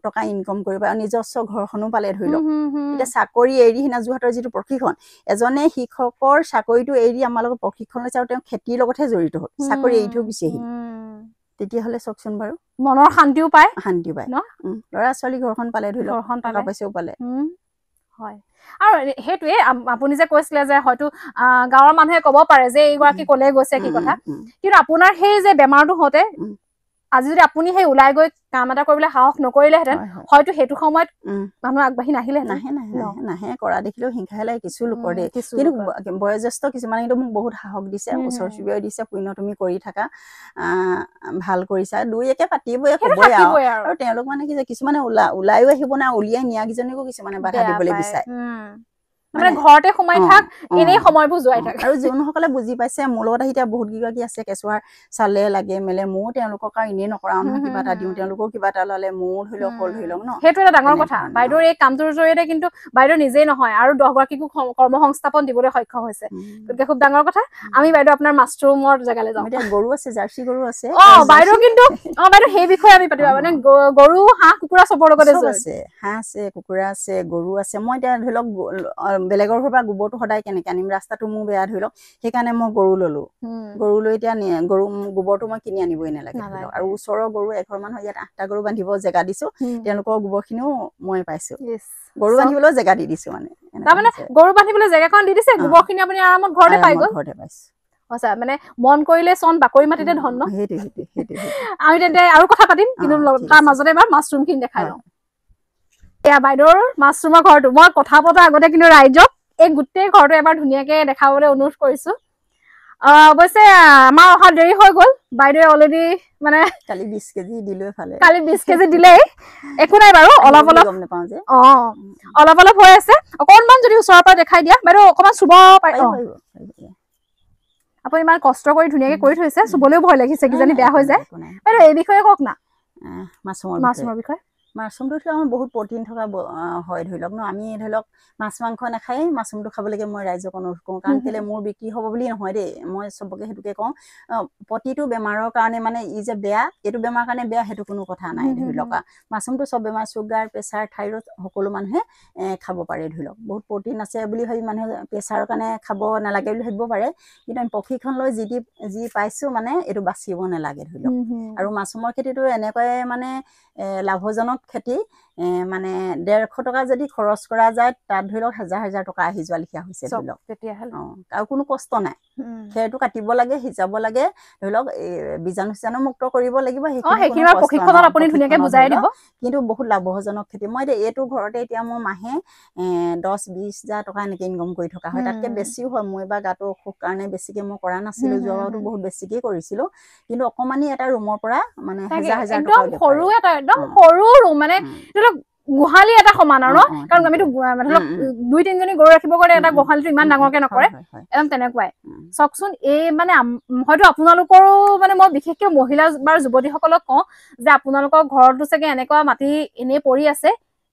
A: টকা ইনকম কৰিব আৰু নিজস্ব ঘৰখনো পালে ধৰি লওক এতিয়া চাকৰি এৰি সিনা যোৰহাটৰ যিটো প্ৰশিক্ষণ এজনে শিক্ষকৰ চাকৰিটো এৰি আমাৰ লগত প্ৰশিক্ষণ লৈছে আৰু তেওঁ খেতিৰ লগতহে জড়িত হ'ল চাকৰি এৰি থৈ গুচি আহিল তেতিয়াহ'লে চাওকচোন বাৰু
B: মনৰ শান্তিও পায়
A: ন ল'ৰা ছোৱালী ঘৰখন পালে ধৰি লওক টকা পইচাও পালে
B: হয় আৰু সেইটোৱে আপুনি যে কৈছিলে যে হয়তো গাঁৱৰ মানুহে ক'ব পাৰে যে এইগৰাকী ক'লে গৈছে কি কথা কিন্তু আপোনাৰ সেই যে বেমাৰটো হওঁতে আজি যদি আপুনি সেই ওলাই গৈ কাম এটা কৰিবলৈ সাহস নকৰিলেহেঁতেন হয়তো সেইটো সময়ত মানুহ আগবাঢ়ি
A: নাহে কৰা দেখিলেও হিংসাহে লাগে কিছু লোকৰ দেই কিন্তু বয়োজ্যেষ্ঠ কিছুমানে কিন্তু মোক বহুত সাহস দিছে ওচৰ চুবুৰীয়াই দিছে পুণ্য তুমি কৰি থাকা ভাল কৰিছা দুই একে পাতিবই হ'বই আৰু তেওঁলোক মানে কি যে কিছুমানে ওলাইও আহিব না উলিয়াই নিয়াকেইজনীকো কিছুমানে বাধা দিবলৈ বিচাৰে
B: মানে ঘৰতে সোমাই থাক এনেই সময়বোৰ যোৱাই থাক
A: আৰু যোনসকলে বুজি পাইছে মোৰ লগত আহি এতিয়া বহুত কিবাকি আছে কেঁচুৱাৰ চালে লাগে মেলে ময়ো তেওঁলোকক আৰু এনেই নকৰা নহয় কিবা এটা দিওঁ তেওঁলোকেও কিবা এটা ল'লে ময়ো ধৰি লওক হ'ল ধৰি লওক ন
B: সেইটো এটা ডাঙৰ কথা বাইদেউৰ এই কামটোৰ জৰিয়তে কিন্তু বাইদেউ নিজেই নহয় আৰু 10 গৰাকীকো কৰ্মসংস্থাপন দিবলৈ সক্ষম হৈছে গতিকে খুব ডাঙৰ কথা আমি বাইদেউ আপোনাৰ মাছৰুমৰ জেগালৈ যাওঁ
A: এতিয়া গৰু আছে জাৰ্চি গৰু আছে
B: বাইদেউ কিন্তু বাইদেউ সেই বিষয়ে আমি পাতিবা মানে গৰু হাঁহ কুকুৰা চবৰ লগতে
A: আছে হাঁহ আছে কুকুৰা আছে গৰু আছে মই এতিয়া ধৰি লওক বেলেগৰ ঘৰৰ পৰা গোবৰটো সদায় কেনেকে আনিম ৰাস্তাটো মোৰ বেয়া ধৰি লওক সেইকাৰণে মই গৰু ললো গৰু লৈ এতিয়া গৰু গোবৰটো মই কিনি আনিবই নালাগে আৰু ওচৰৰ গৰু এঘৰ মানুহ ইয়াত 8টা গৰু বান্ধিব জেগা দিছো তেওঁলোকৰ গোবৰখিনিও মই পাইছো গৰু বান্ধিবলৈও জেগা দি দিছো মানে
B: তাৰমানে গৰু বান্ধিবলৈ জেগাখন দি দিছে গোবৰখিনি আপুনি আৰামত ঘৰতে পাই গ'ল
A: ঘৰতে পাইছো
B: সঁচা মানে মন কৰিলে চন বাকৰি মাটিতে ধন ন আমি তেন্তে আৰু কথা পাতিম কিন্তু তাৰ মাজতে এবাৰ মাছৰুমখিনি দেখাই লওঁ এয়া বাইদেউৰ মাছৰুমৰ ঘৰটো মই কথা পতাৰ আগতে কিন্তু ৰাইজক এই গোটেই ঘৰটো এবাৰ ধুনীয়াকে দেখাবলৈ অনুৰোধ কৰিছো অৱশ্যে আমাৰ অহা দেৰি হৈ গ'ল বাইদেৱে অলৰেডি মানে
A: কালি 20 কেজি দিলে ফালে
B: কালি 20 কেজি দিলেই একো নাই বাৰু অলপ
A: গম নাপাওঁ যে
B: অলপ হৈ আছে অকণমান যদি ওচৰৰ পৰা দেখাই দিয়া বাইদেউ অকণমান চুব পাৰিব আপুনি ইমান কষ্ট কৰি ধুনীয়াকে কৰি থৈছে চুবলৈও ভয় লাগিছে কিজানি বেয়া হৈ যায় বাইদেউ এই বিষয়ে কওক না মাছৰুমৰ বিষয়ে
A: মাছৰুমটোতো আমাৰ বহুত প্ৰটিন থকা হয় ধৰি লওক ন আমি ধৰি লওক মাছ মাংস নাখাই মাছৰুমটো খাবলৈকে মই ৰাইজক অনুৰোধ কৰোঁ কাৰণ কেলে মোৰ বিক্ৰী হ'ব বুলি নহয় দেই মই চবকে সেইটোকে কওঁ প্ৰতিটো বেমাৰৰ কাৰণে মানে ই যে বেয়া এইটো বেমাৰৰ কাৰণে বেয়া সেইটো কোনো কথা নাই ধৰি লওক মাছৰুমটো চব বেমাৰ চুগাৰ প্ৰেছাৰ থাইৰয়ড সকলো মানুহে খাব পাৰে ধৰি লওক বহুত প্ৰটিন আছে বুলি ভাবি মানুহে প্ৰেছাৰৰ কাৰণে খাব নালাগে বুলি ভাবিব পাৰে কিন্তু আমি প্ৰশিক্ষণ লৈ যি পাইছোঁ মানে এইটো বাচিব নালাগে ধৰি লওক আৰু মাছৰুমৰ খেতিটো এনেকুৱাই মানে লাভজনক খেতি মানে 150 টকা যদি খৰচ কৰা যায় তাত ধৰি লওক 1000 টকা আহি যোৱা লিখীয়া হৈছে ধৰি লওক আৰু কোনো কষ্ট নাই খেৰটো কাটিব লাগে সিজাব লাগে ধৰি লওক বীজাণু মুক্ত কৰিব লাগিব কিন্তু বহুত লাভজনক খেতি মই এতিয়া এইটো ঘৰতে এতিয়া মোৰ মাহে 10-20 হাজাৰ টকা এনেকে ইনকম কৰি থকা হয় তাতকে বেছিও হয় মই এবাৰ গাটো অসুখ কাৰণে বেছিকে মই কৰা নাছিলো যোৱাবাৰতো বহুত বেছিকে কৰিছিলো কিন্তু অকমানি এটা ৰুমৰ পৰা মানে 1000 টকা
B: সৰু এটা একদম সৰু ৰুম মানে গোহালি এটা সমান আৰু কাৰণ আমিতো ধৰক 2-3জনী গৰু ৰাখিবৰ কাৰণে এটা গোহালিটো ইমান ডাঙৰকে নকৰে একদম তেনেকুৱাই চাওকচোন এই মানে হয়তো আপোনালোকৰো মানে মই বিশেষকে মহিলা বা যুৱতীসকলক কওঁ যে আপোনালোকৰ ঘৰতো চাগে এনেকুৱা মাটি এনেই পৰি আছে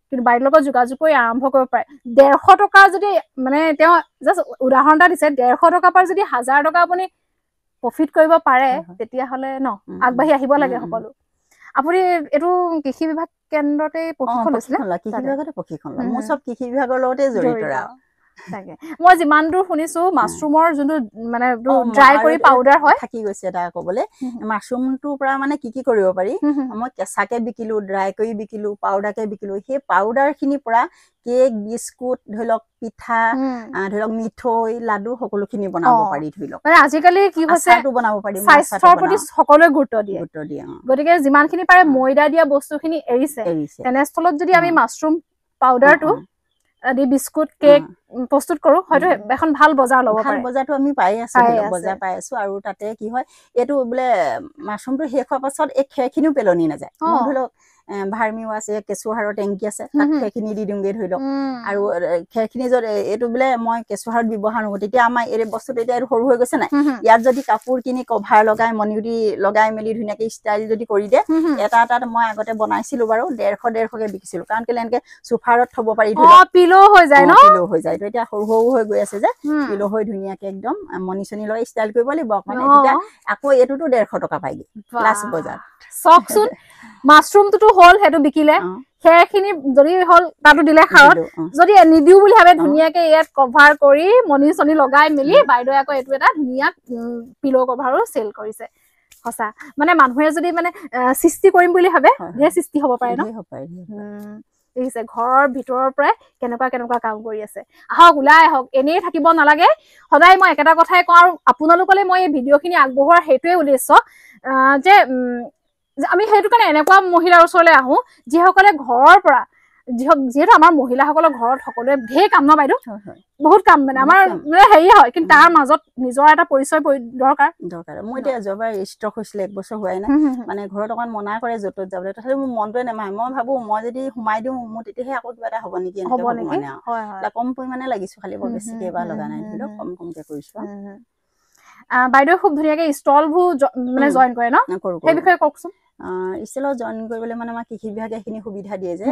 B: কিন্তু বাইদেউৰ লগত যোগাযোগ কৰি আৰম্ভ কৰিব পাৰে 150 টকা যদি মানে তেওঁ জাষ্ট উদাহৰণ এটা দিছে 150 টকাৰ পৰা যদি 1000 টকা আপুনি প্ৰফিট কৰিব পাৰে তেতিয়াহ'লে ন আগবাঢ়ি আহিব লাগে সকলো আপুনি এইটো কৃষি বিভাগ কেন্দ্ৰতে প্ৰশিক্ষণ লৈছিলে
A: কৃষি বিভাগতে প্ৰশিক্ষণ লওঁ মই সব কৃষি বিভাগৰ লগতে জড়িত
B: তাকে মই যিমান দূৰ শুনিছো মাছৰুমৰ যোনটো মানে ড্ৰাই কৰি পাউডাৰ হয়
A: থাকি গৈছে এটা ক'বলৈ মাছৰুমটোৰ পৰা মানে কি কৰিব পাৰি মই কেঁচাকে বিকিলো ড্ৰাই কৰি বিকিলো পাউডাৰকে বিকিলো সেই পাউডাৰখিনিৰ পৰা কেক বিস্কুট ধৰি লওক পিঠা ধৰি লওক মিঠৈ লাডু সকলোখিনি বনাব পাৰি ধৰি লওক
B: মানে আজিকালি কি হৈছে
A: বনাব পাৰি
B: স্বাস্থ্যৰ প্ৰতি সকলোৱে গুৰুত্ব দিয়ে গতিকে যিমানখিনি পাৰে ময়দা দিয়া বস্তুখিনি এৰিছে তেনেস্থলত যদি আমি মাছৰুম পাউডাৰটো আদি বিস্কুট কেক প্ৰস্তুত কৰো হয়তো এখন ভাল বজাৰ ল'ব পাৰে
A: বজাৰটো আমি পাই আছো বজাৰ পাই আছো আৰু তাতে কি হয় এইটো বোলে মাছৰুমটো শেষ হোৱাৰ পাছত এই খেৰখিনিও পেলনি নাযায় মই ধৰি লওক ভাৰ্মিও আছে কেঁচুসাৰৰ টেংকি আছে তাত খেৰখিনি দি দিওঁগে ধৰি লওক আৰু খেৰখিনি যদি এইটো বোলে মই কেঁচুসাৰত ব্যৱহাৰ নকৰো তেতিয়া আমাৰ এই বস্তুটো এতিয়া সৰু হৈ গৈছে নাই ইয়াত যদি কাপোৰ কিনি কভাৰ লগাই মণিগুটি লগাই মেলি ধুনীয়াকে ষ্টাইল যদি কৰি দিয়ে এটা এটাত মই আগতে বনাইছিলো বাৰু 150কে বিকিছিলো কাৰণ কেলে এনেকে চোফাৰত থব পাৰি
B: পিলো হৈ যায় ন
A: পিলো হৈ যায় তো এতিয়া সৰু সৰু হৈ গৈ আছে যে পিলো হৈ ধুনীয়াকে একদম মণি চনি লগাই ষ্টাইল কৰিব লাগিব মানে তেতিয়া আকৌ এইটোতো 150 টকা পাইগে ক্লাছ বজাৰ
B: চকচোন মাছৰুমটোতো হ'ল সেইটো বিকিলে খেৰখিনি যদি হ'ল তাতো দিলে খাৰত যদি নিদিও বুলি ভাবে ধুনীয়াকে ইয়াত কভাৰ কৰি মণি চনি লগাই মেলি বাইদেৱে আকৌ এইটো এটা ধুনীয়া পিলো কভাৰো চেল কৰিছে সঁচা মানে মানুহে যদি মানে সৃষ্টি কৰিম বুলি ভাবে ধেৰ সৃষ্টি হ'ব পাৰে ন দেখিছে ঘৰৰ ভিতৰৰ পৰাই কেনেকুৱা কাম কৰি আছে আহক ওলাই আহক এনেই থাকিব নালাগে সদায় মই একেটা কথাই কওঁ আৰু আপোনালোকলে মই এই ভিডিঅ'খিনি আগবঢ়োৱাৰ সেইটোৱে উদ্দেশ্য যে আমি সেইটো কাৰণে এনেকুৱা মহিলাৰ ওচৰলৈ আহো যিসকলে ঘৰৰ পৰা যিহেতু আমাৰ মহিলাসকলৰ ঘৰত সকলোৱে ঢেৰ কাম ন বাইদেউ বহুত কাম মানে আমাৰ মানে হেৰি হয় কিন্তু তাৰ মাজত নিজৰ এটা পৰিচয় দৰকাৰ
A: মই এতিয়া যোৱাবাৰ ষ্ট্ৰক হৈছিলে 1 বছৰ হোৱাই নাই মানে ঘৰত অকণ মনা কৰে য'ত যাবলৈ তথাপি মোৰ মনটোৱে নেমাহে মই ভাবো মই যদি সোমাই দিওঁ মোৰ তেতিয়াহে আকৌ কিবা এটা হ'ব নেকি মানে কম পৰিমাণে লাগিছো খালি বৰ বেছিকে এবাৰ লগা নাই ধৰি লওক কমকে কৰিছো
B: বাইদেউ খুব ধুনীয়াকে ষ্টলবোৰ মানে জইন কৰে ন সেই বিষয়ে কওকচোন
A: ষ্টলত জইন কৰিবলৈ মানে আমাৰ কৃষি বিভাগে এইখিনি সুবিধা দিয়ে যে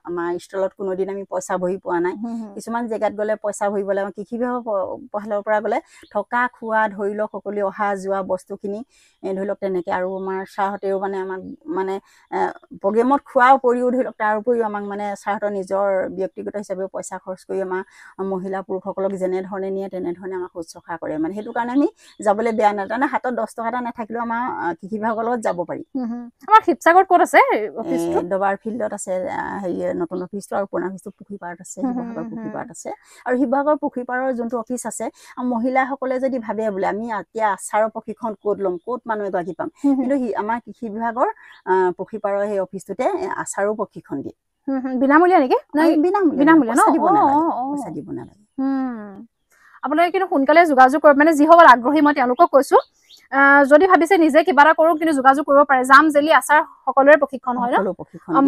A: আমাৰ ষ্টলত কোনোদিন আমি পইচা ভৰি পোৱা নাই কিছুমান জেগাত গ'লে পইচা ভৰিবলৈ আমাৰ কৃষি বিভাগৰ ফালৰ পৰা গ'লে থকা খোৱা ধৰি লওক সকলো অহা যোৱা বস্তুখিনি ধৰি লওক তেনেকৈ আৰু আমাৰ ছাৰহঁতেও মানে আমাক মানে প্ৰগ্ৰেমত খোৱাৰ উপৰিও ধৰি লওক তাৰ উপৰিও আমাক মানে ছাৰহঁতৰ নিজৰ ব্যক্তিগত হিচাপেও পইচা খৰচ কৰি আমাৰ মহিলা পুৰুষসকলক যেনেধৰণে নিয়ে তেনেধৰণে আমাক শুশ্ৰূষা কৰে মানে সেইটো কাৰণে আমি যাবলৈ বেয়া নাই তাৰমানে হাতত 10 টকা এটা নাথাকিলেও আমাৰ কৃষি বিভাগৰ লগত যাব পাৰি
B: আমাৰ শিৱসাগৰত ক'ত আছে অফিসটো
A: দবাৰ ফিল্ডত আছে হেৰি নতুন অফিসটো আৰু পুৰণা অফিসটো পুখুৰীপাৰত আছে শিৱসাগৰ পুখুৰীপাৰত আছে আৰু শিৱসাগৰ পুখুৰীপাৰৰ যোনটো অফিস আছে মহিলাসকলে যদি ভাবে বোলে আমি এতিয়া আচাৰৰ প্ৰশিক্ষণ ক'ত ল'ম ক'ত মানুহ এগৰাকী পাম কিন্তু আমাৰ কৃষি বিভাগৰ পুখুৰীপাৰৰ সেই অফিসটোতে আচাৰো প্ৰশিক্ষণ দিয়ে
B: বিনামূলীয়া নেকি বিনামূলীয়া
A: পইচা দিব নালাগে
B: আপোনালোকে কিন্তু সোনকালে যোগাযোগ কৰিব মানে যিসকল আগ্ৰহী মই তেওঁলোকক কৈছো যদি ভাবিছে নিজে কিবা এটা কৰো কিন্তু যোগাযোগ কৰিব পাৰে জাম জেলি আচাৰ সকলোৰে প্ৰশিক্ষণ হয় ন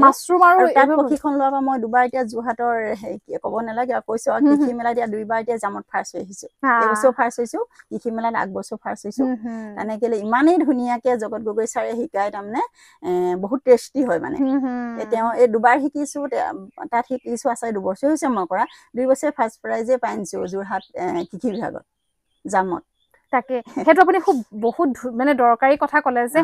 B: মাছৰুম আৰু
A: তাত প্ৰশিক্ষণ লোৱাৰ পৰা মই দুবাৰ এতিয়া যোৰহাটৰ ক'ব নালাগে আৰু কৈছো আৰু কৃষি মেলা দিয়া 2বাৰ এতিয়া জামত ফাৰ্ষ্ট হৈ আহিছো এইবছৰ ফাৰ্ষ্ট হৈছো কৃষি মেলাত আগবছৰ ফাৰ্ষ্ট হৈছো তেনেকে ইমানেই ধুনীয়াকে জগত গগৈ ছাৰে শিকাই তাৰমানে বহুত টেষ্টি হয় মানে তেওঁ এই 2বাৰ শিকিছো তাত শিকিছো আচাৰ 2 বছৰ হৈছে মই কৰা 2 বছৰ ফাৰ্ষ্ট প্ৰাইজে পাইছো যোৰহাট কৃষি বিভাগত জামত
B: তাকে সেইটো আপুনি খুব বহুত মানে দৰকাৰী কথা ক'লে যে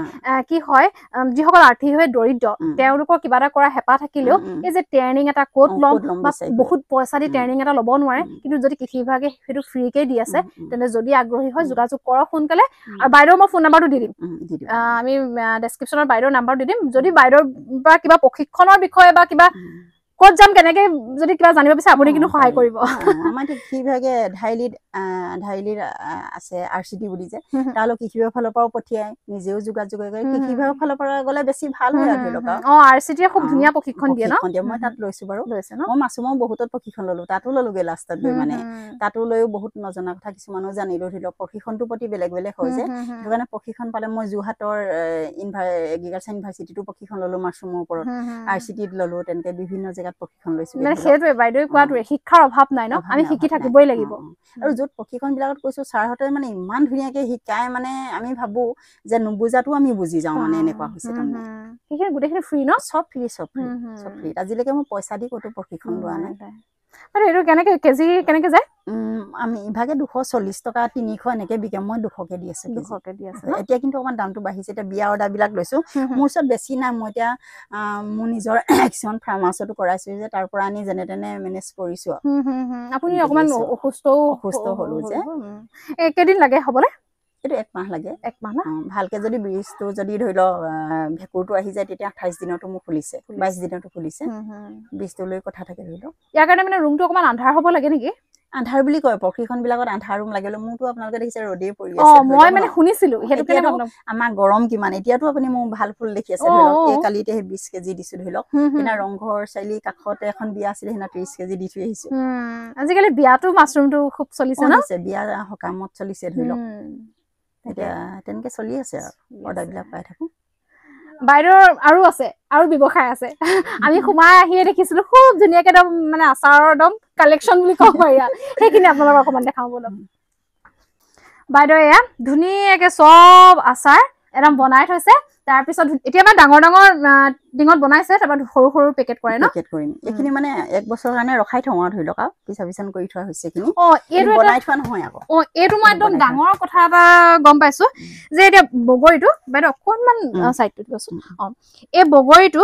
B: কি হয় যিসকল আৰ্থিকভাৱে দৰিদ্ৰ তেওঁলোকৰ কিবা এটা কৰা হেঁপাহ থাকিলেও এই যে ট্ৰেইনিং এটা ক'ত ল'ম বা বহুত পইচা দি ট্ৰেইনিং এটা ল'ব নোৱাৰে কিন্তু যদি কৃষি বিভাগে সেইটো ফ্ৰীকে দি আছে তেন্তে যদি আগ্ৰহী হয় যোগাযোগ কৰক সোনকালে আৰু বাইদেউৰ মই ফোন নাম্বাৰটো দি দিম আমি ডেছক্ৰিপশ্যনত বাইদেউৰ নাম্বাৰ দি দিম যদি বাইদেউৰ পৰা কিবা প্ৰশিক্ষণৰ বিষয়ে বা কিবা ক'ত যাম কেনেকে যদি কিবা জানিব বিচাৰে আপুনি কিন্তু সহায় কৰিব
A: আমাৰ কৃষি বিভাগে ধাইলিত আছে RCT বুলি যে তালৈ কৃষি বিভাগৰ ফালৰ পৰাও পঠিয়াই নিজেও যোগাযোগ কৰে কৃষি বিভাগৰ ফালৰ পৰা গ'লে বেছি ভাল হয় আৰু ধৰি লওক
B: RCT খুব ধুনীয়া প্ৰশিক্ষণ দিয়ে ন
A: মই তাত লৈছো বাৰু মই মাছৰুমৰ বহুতত প্ৰশিক্ষণ ললো তাতো ললোগে লাষ্টত গৈ মানে তাতো লৈও বহুত নজনা কথা কিছুমানো জানিলো ধৰি লওক প্ৰশিক্ষণটোৰ প্ৰতি বেলেগ বেলেগ হয় যে সেইটো কাৰণে প্ৰশিক্ষণ পালে মই যোৰহাটৰ এগ্ৰিকালচাৰ ইউনিভাৰ্চিটিটো প্ৰশিক্ষণ ললো মাছৰুমৰ ওপৰত RCTত ললো তেনেকে বিভিন্ন জেগাত প্ৰশিক্ষণ লৈছো
B: মানে সেইটোৱে বাইদেউ কোৱাটোৱে শিক্ষাৰ অভাৱ নাই ন আমি শিকি থাকিবই লাগিব
A: আৰু য'ত প্ৰশিক্ষণ বিলাকত কৈছো ছাৰহঁতে মানে ইমান ধুনীয়াকে শিকাই মানে আমি ভাবো যে নুবুজাটো আমি বুজি যাওঁ মানে এনেকুৱা হৈছে তাৰমানে
B: সেইখিনি গোটেইখিনি ফ্ৰী ন
A: চব ফ্ৰী আজিলৈকে মই পইচা দি ক'তো প্ৰশিক্ষণ লোৱা নাই
B: আৰু এইটো কেনেকে কেজি কেনেকে যায়
A: আমি ইভাগে 240 টকা 300 এনেকে বিকে মই 200কে দি আছো এতিয়া কিন্তু অকমান দামটো বাঢ়িছে এতিয়া বিয়া অৰ্ডাৰ বিলাক লৈছো মোৰ ওচৰত বেছি নাই মই এতিয়া মোৰ নিজৰ কিছুমান ফাৰ্ম হাউচতো কৰাইছো যে তাৰ পৰা আনি যেনে তেনে মেনেজ কৰিছো
B: আপুনি অকমান অসুস্থ
A: হলো যে
B: কেইদিন লাগে হ'বলে
A: এইটো 1 মাহ লাগে
B: 1 মাহ না
A: ভালকে যদি বীজটো যদি ধৰি লও ভেঁকুৰটো আহি যায় তেতিয়া 28 দিনতো মোক খুলিছে 22 দিনতো খুলিছে বীজটো লৈ কথা থাকে ধৰি লও
B: ইয়াৰ কাৰণে মানে ৰুমটো অকমান আন্ধাৰ হ'ব লাগে নেকি
A: আন্ধাৰ বুলি কয় প্ৰশিক্ষণ বিলাকত আন্ধাৰ ৰুম লাগে মোৰতো আপোনালোকে দেখিছে ৰ'দেই পৰি
B: আছে মই মানে শুনিছিলো হেতু কেনে
A: আমাৰ গৰম কিমান এতিয়াতো আপুনি মোৰ ভাল ফুল দেখি আছে ধৰি লওক এই কালিতে 20 কেজি দিছো ধৰি লওক এনা ৰংঘৰ চাইলি কাখতে এখন বিয়া আছিল হেনা 30 কেজি দি থৈ আহিছো
B: আজিকালি বিয়াটো মাছৰুমটো খুব চলিছে ন
A: বিয়া হকামত চলিছে ধৰি লওক এতিয়া তেনেকে চলি আছে আৰু অৰ্ডাৰ বিলাক পাই থাকো
B: বাইদেউৰ আৰু আছে আৰু ব্যৱসায় আছে আমি সোমাই আহিয়ে দেখিছিলো খুব ধুনীয়াকে একদম মানে আচাৰৰ একদম কালেকশ্যন বুলি ক'ব পাৰি সেইখিনি আপোনালোকক অকমান দেখাও বলক বাইদেউ এয়া ধুনীয়াকে চব আচাৰ একদম বনাই থৈছে তাৰ পিছত এতিয়া মানে ডাঙৰ ডাঙৰ ডিঙত বনাইছে তাৰপৰা সৰু সৰু পেকেট কৰে ন
A: পেকেট কৰিম এইখিনি মানে 1 বছৰ কাৰণে ৰখাই থওঁ আৰু ধৰি লওক পিছন কৰি থোৱা হৈছে এইখিনি
B: এইটো
A: বনাই থোৱা নহয় আকৌ
B: এইটো মই একদম ডাঙৰ কথা এটা গম পাইছো যে এতিয়া বগৰীটো বাইদেউ অকনমান সাইডটো দিবচোন এই বগৰীটো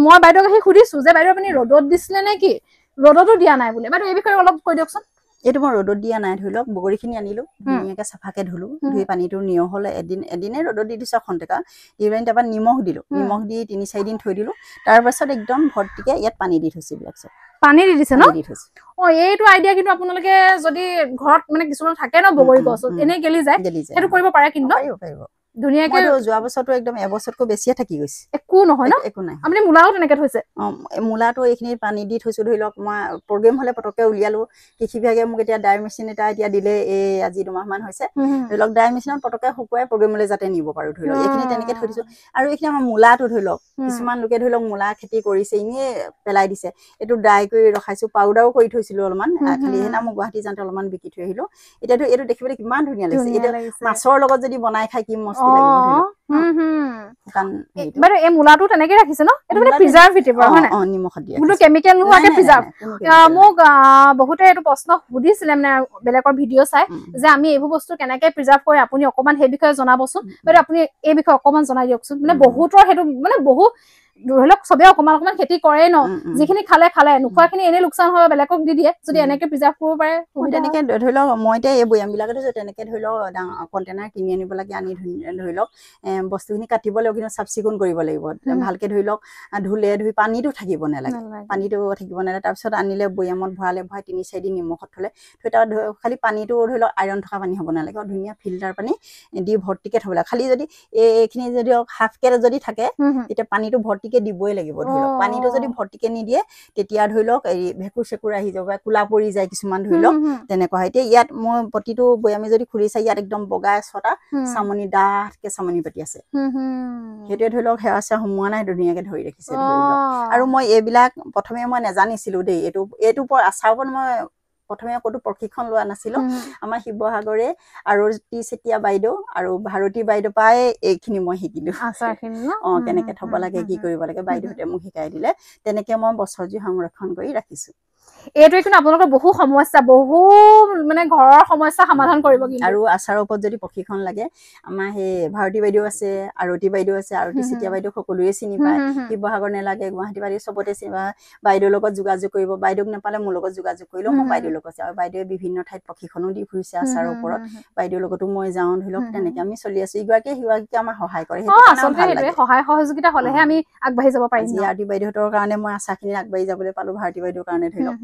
B: মই বাইদেউক আহি সুধিছো যে বাইদেউ আপুনি ৰ'দত দিছিলে নে কি ৰ'দতো দিয়া নাই বোলে বাইদেউ এই বিষয়ে অলপ কৈ দিয়কচোন
A: এইটো মই ৰ'দত দিয়া নাই ধৰি লওক বগৰীখিনি আনিলো ধুনীয়াকে চাফাকে ধুলো ধুই পানীটো নিয় হলে এদিনে ৰ'দত দি দিছো খন্তেকা দি পেলাই তাৰপৰা নিমখ দিলো নিমখ দি 3-4 দিন থৈ দিলো তাৰ পাছত একদম ভৰ্তিকে ইয়াত পানী দি থৈছো বিলাক
B: পানী দি দিছে ন এইটো আইডিয়া কিন্তু আপোনালোকে যদি ঘৰত মানে কিছুমান থাকে ন বগৰী গছ এনে গেলি যায় সেইটো কৰিব পাৰে কিন্তু
A: পাৰিব
B: ধুনীয়াকে
A: যোৱা বছৰটো একদম এবছৰতকৈ বেছিয়ে থাকি গৈছে
B: একো নহয় ন
A: একো নাই
B: আপুনি মূলাও তেনেকে থৈছে
A: মূলাটো এইখিনি পানী দি থৈছো ধৰি লওক মই প্ৰগ্ৰেম হলে পটককে উলিয়ালো কৃষি বিভাগে মোক এতিয়া ডাই মেচিন এটা এতিয়া দিলে এই আজি 2 মাহ মান হৈছে ধৰি লওক ডাই মেচিনত পটককে শুকুৱাই প্ৰগ্ৰেমলৈ যাতে নিব পাৰো ধৰি লওক এইখিনি তেনেকে থৈ দিছো আৰু এইখিনি আমাৰ মূলাটো ধৰি লওক কিছুমান লোকে ধৰি লওক মূলা খেতি কৰিছে ইনে পেলাই দিছে এইটো ড্ৰাই কৰি ৰখাইছো পাউডাৰো কৰি থৈছিলো অলপমান খালি হেনা মই গুৱাহাটী যাওঁতে অলপমান বিকি থৈ আহিলো এতিয়াতো এইটো দেখিবলৈ কিমান ধুনীয়া লাগিছে এতিয়া মাছৰ লগত যদি বনাই খাই কি মস্তি লাগিব ধৰি লওক
B: বাৰু এই মূলাটো তেনেকে ৰাখিছে ন এইটো মানে প্ৰিজাৰ্ভেটিভ হয় না
A: নিমখত দিয়া
B: কোনো কেমিকেল নোহোৱাকে প্ৰিজাৰ্ভ মোক বহুতে এইটো প্ৰশ্ন সুধিছিলে মানে বেলেগৰ ভিডিঅ' চাই যে আমি এইবোৰ বস্তু কেনেকে প্ৰিজাৰ্ভ কৰে আপুনি অকমান সেই বিষয়ে জনাবচোন বাৰু আপুনি এই বিষয়ে অকমান জনাই দিয়কচোন মানে বহুতৰ সেইটো মানে বহু ধৰি লওক চবে অকমান অকমান খেতি কৰে ন যিখিনি খালে নোখোৱাখিনি এনে লোকচান হয় বেলেগক দি দিয়ে যদি এনেকে প্ৰিজাৰ্ভ কৰিব পাৰে
A: তেনেকে ধৰি লওক মই এতিয়া এই বৈয়াম বিলাকে থৈছো তেনেকে ধৰি লওক কণ্টেইনাৰ কিনি আনিব লাগে আনি ধৰি লওক বস্তুখিনি কাটিব লাগিব কিন্তু চাফ চিকুণ কৰিব লাগিব ভালকে ধৰি লওক ধুই পানীটো থাকিব নালাগে তাৰপিছত আনিলে বৈয়ামত ভৰাই 3-4 দিন নিমখত থলে তাত খালি পানীটো ধৰি লওক আইৰণ থকা পানী হ'ব নালাগে ধুনীয়া ফিল্টাৰ পানী দি ভৰ্তিকে থব লাগে খালি যদি এইখিনি যদি হাফকে যদি থাকে তেতিয়া পানীটো ভৰ্তিকে দিবই লাগিব ধৰি লওক পানীটো যদি ভৰ্তিকে নিদিয়ে তেতিয়া ধৰি লওক এই ভেঁকুৰ চেকুৰ আহি যাব বা কোলা পৰি যায় কিছুমান ধৰি লওক তেনেকুৱা হয় এতিয়া ইয়াত মই প্ৰতিটো বৈয়ামে যদি খুলি চাই ইয়াত একদম বগা 6টা চামনি ডাঠকে চামনি পাতি আছে সেইটোৱে ধৰি লওক সেৱা চেৱা সোমোৱা নাই ধুনীয়াকে ধৰি ৰাখিছে ধৰি লওক আৰু মই এইবিলাক প্ৰথমে মই নেজানিছিলো দেই এইটো আচাৰ ওপৰত মই প্ৰথমে ক'তো প্ৰশিক্ষণ লোৱা নাছিলো আমাৰ শিৱসাগৰে আৰু চেতিয়া বাইদেউ আৰু ভাৰতী বাইদেউ পাই এইখিনি মই শিকিলো কেনেকে থব লাগে কি কৰিব লাগে বাইদেউহঁতে মোক শিকাই দিলে তেনেকে মই বছৰজুৰি সংৰক্ষণ কৰি ৰাখিছো
B: এইটোৱে কিন্তু আপোনালোকৰ বহু সমস্যা বহু মানে ঘৰৰ সমস্যা সমাধান কৰিব কিন্তু
A: আৰু আচাৰৰ ওপৰত যদি প্ৰশিক্ষণ লাগে আমাৰ সেই ভাৰতী বাইদেউ আছে আৰতী বাইদেউ আছে আৰতী চেতিয়া বাইদেউ সকলোৱে চিনি পায় শিৱসাগৰ নেলাগে গুৱাহাটী বাইদেউ চবতে চিনি পায় বাইদেউৰ লগত যোগাযোগ কৰিব বাইদেউক নাপালে মোৰ লগত যোগাযোগ কৰিলেও মই বাইদেউৰ লগত যাওঁ বাইদেউৱে বিভিন্ন ঠাইত প্ৰশিক্ষণো দি ফুৰিছে আচাৰৰ ওপৰত বাইদেউৰ লগতো মই যাওঁ ধৰি লওক তেনেকে আমি চলি আছো ইগৰাকীয়ে সিগৰাকীকে আমাৰ সহায় কৰে
B: সেইটো সহায় সহযোগিতা হলেহে আমি আগবাঢ়ি যাব পাৰিম
A: আৰতী বাইদেউহঁতৰ কাৰণে মই আচাৰখিনি আগবাঢ়ি যাবলৈ পালো ভাৰতী বাইদেউৰ কাৰণে ধৰি লওক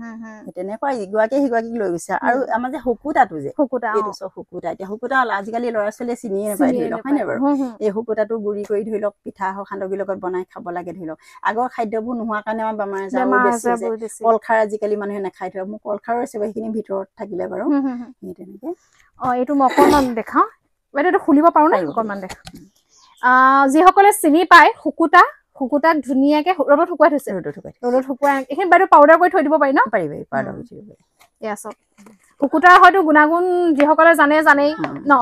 A: তেনেকুৱা ইগৰাকীয়ে সিগৰাকীক লৈ গৈছে আৰু আমাৰ যে শুকুতাটো যে এইটো চব শুকুতা এতিয়া শুকুতা আজিকালি ল'ৰা ছোৱালীয়ে চিনিয়ে নাপায় ধৰি লওক হয় নে বাৰু এই শুকুতাটো গুৰি কৰি ধৰি লওক পিঠা সান্দহগুৰিৰ লগত বনাই খাব লাগে ধৰি লওক আগৰ খাদ্যবোৰ নোহোৱাৰ কাৰণে আমাৰ বেমাৰ আজাৰো বেছি হৈছে কলখাৰ আজিকালি মানুহে নাখাই ধৰক মোক কলখাৰৰ আছে সেইখিনি ভিতৰত থাকিলে বাৰু সেই তেনেকে
B: এইটো মই অকণমান দেখাওঁ বাইদেউ এইটো খুলিব পাৰো নে অকণমান দেখা যিসকলে চিনি পায় শুকুতাক ধুনীয়াকে ৰ'দত শুকুৱাই থৈছে ৰ'দত শুকুৱাই এইখিনি বাইদেউ পাউডাৰ কৰি থৈ দিব পাৰি ন
A: পাৰিবি পাউডাৰ কৰি থৈ দিব পাৰি
B: এয়া চব শুকুতাৰ হয়তো গুণাগুণ যিসকলে জানেই ন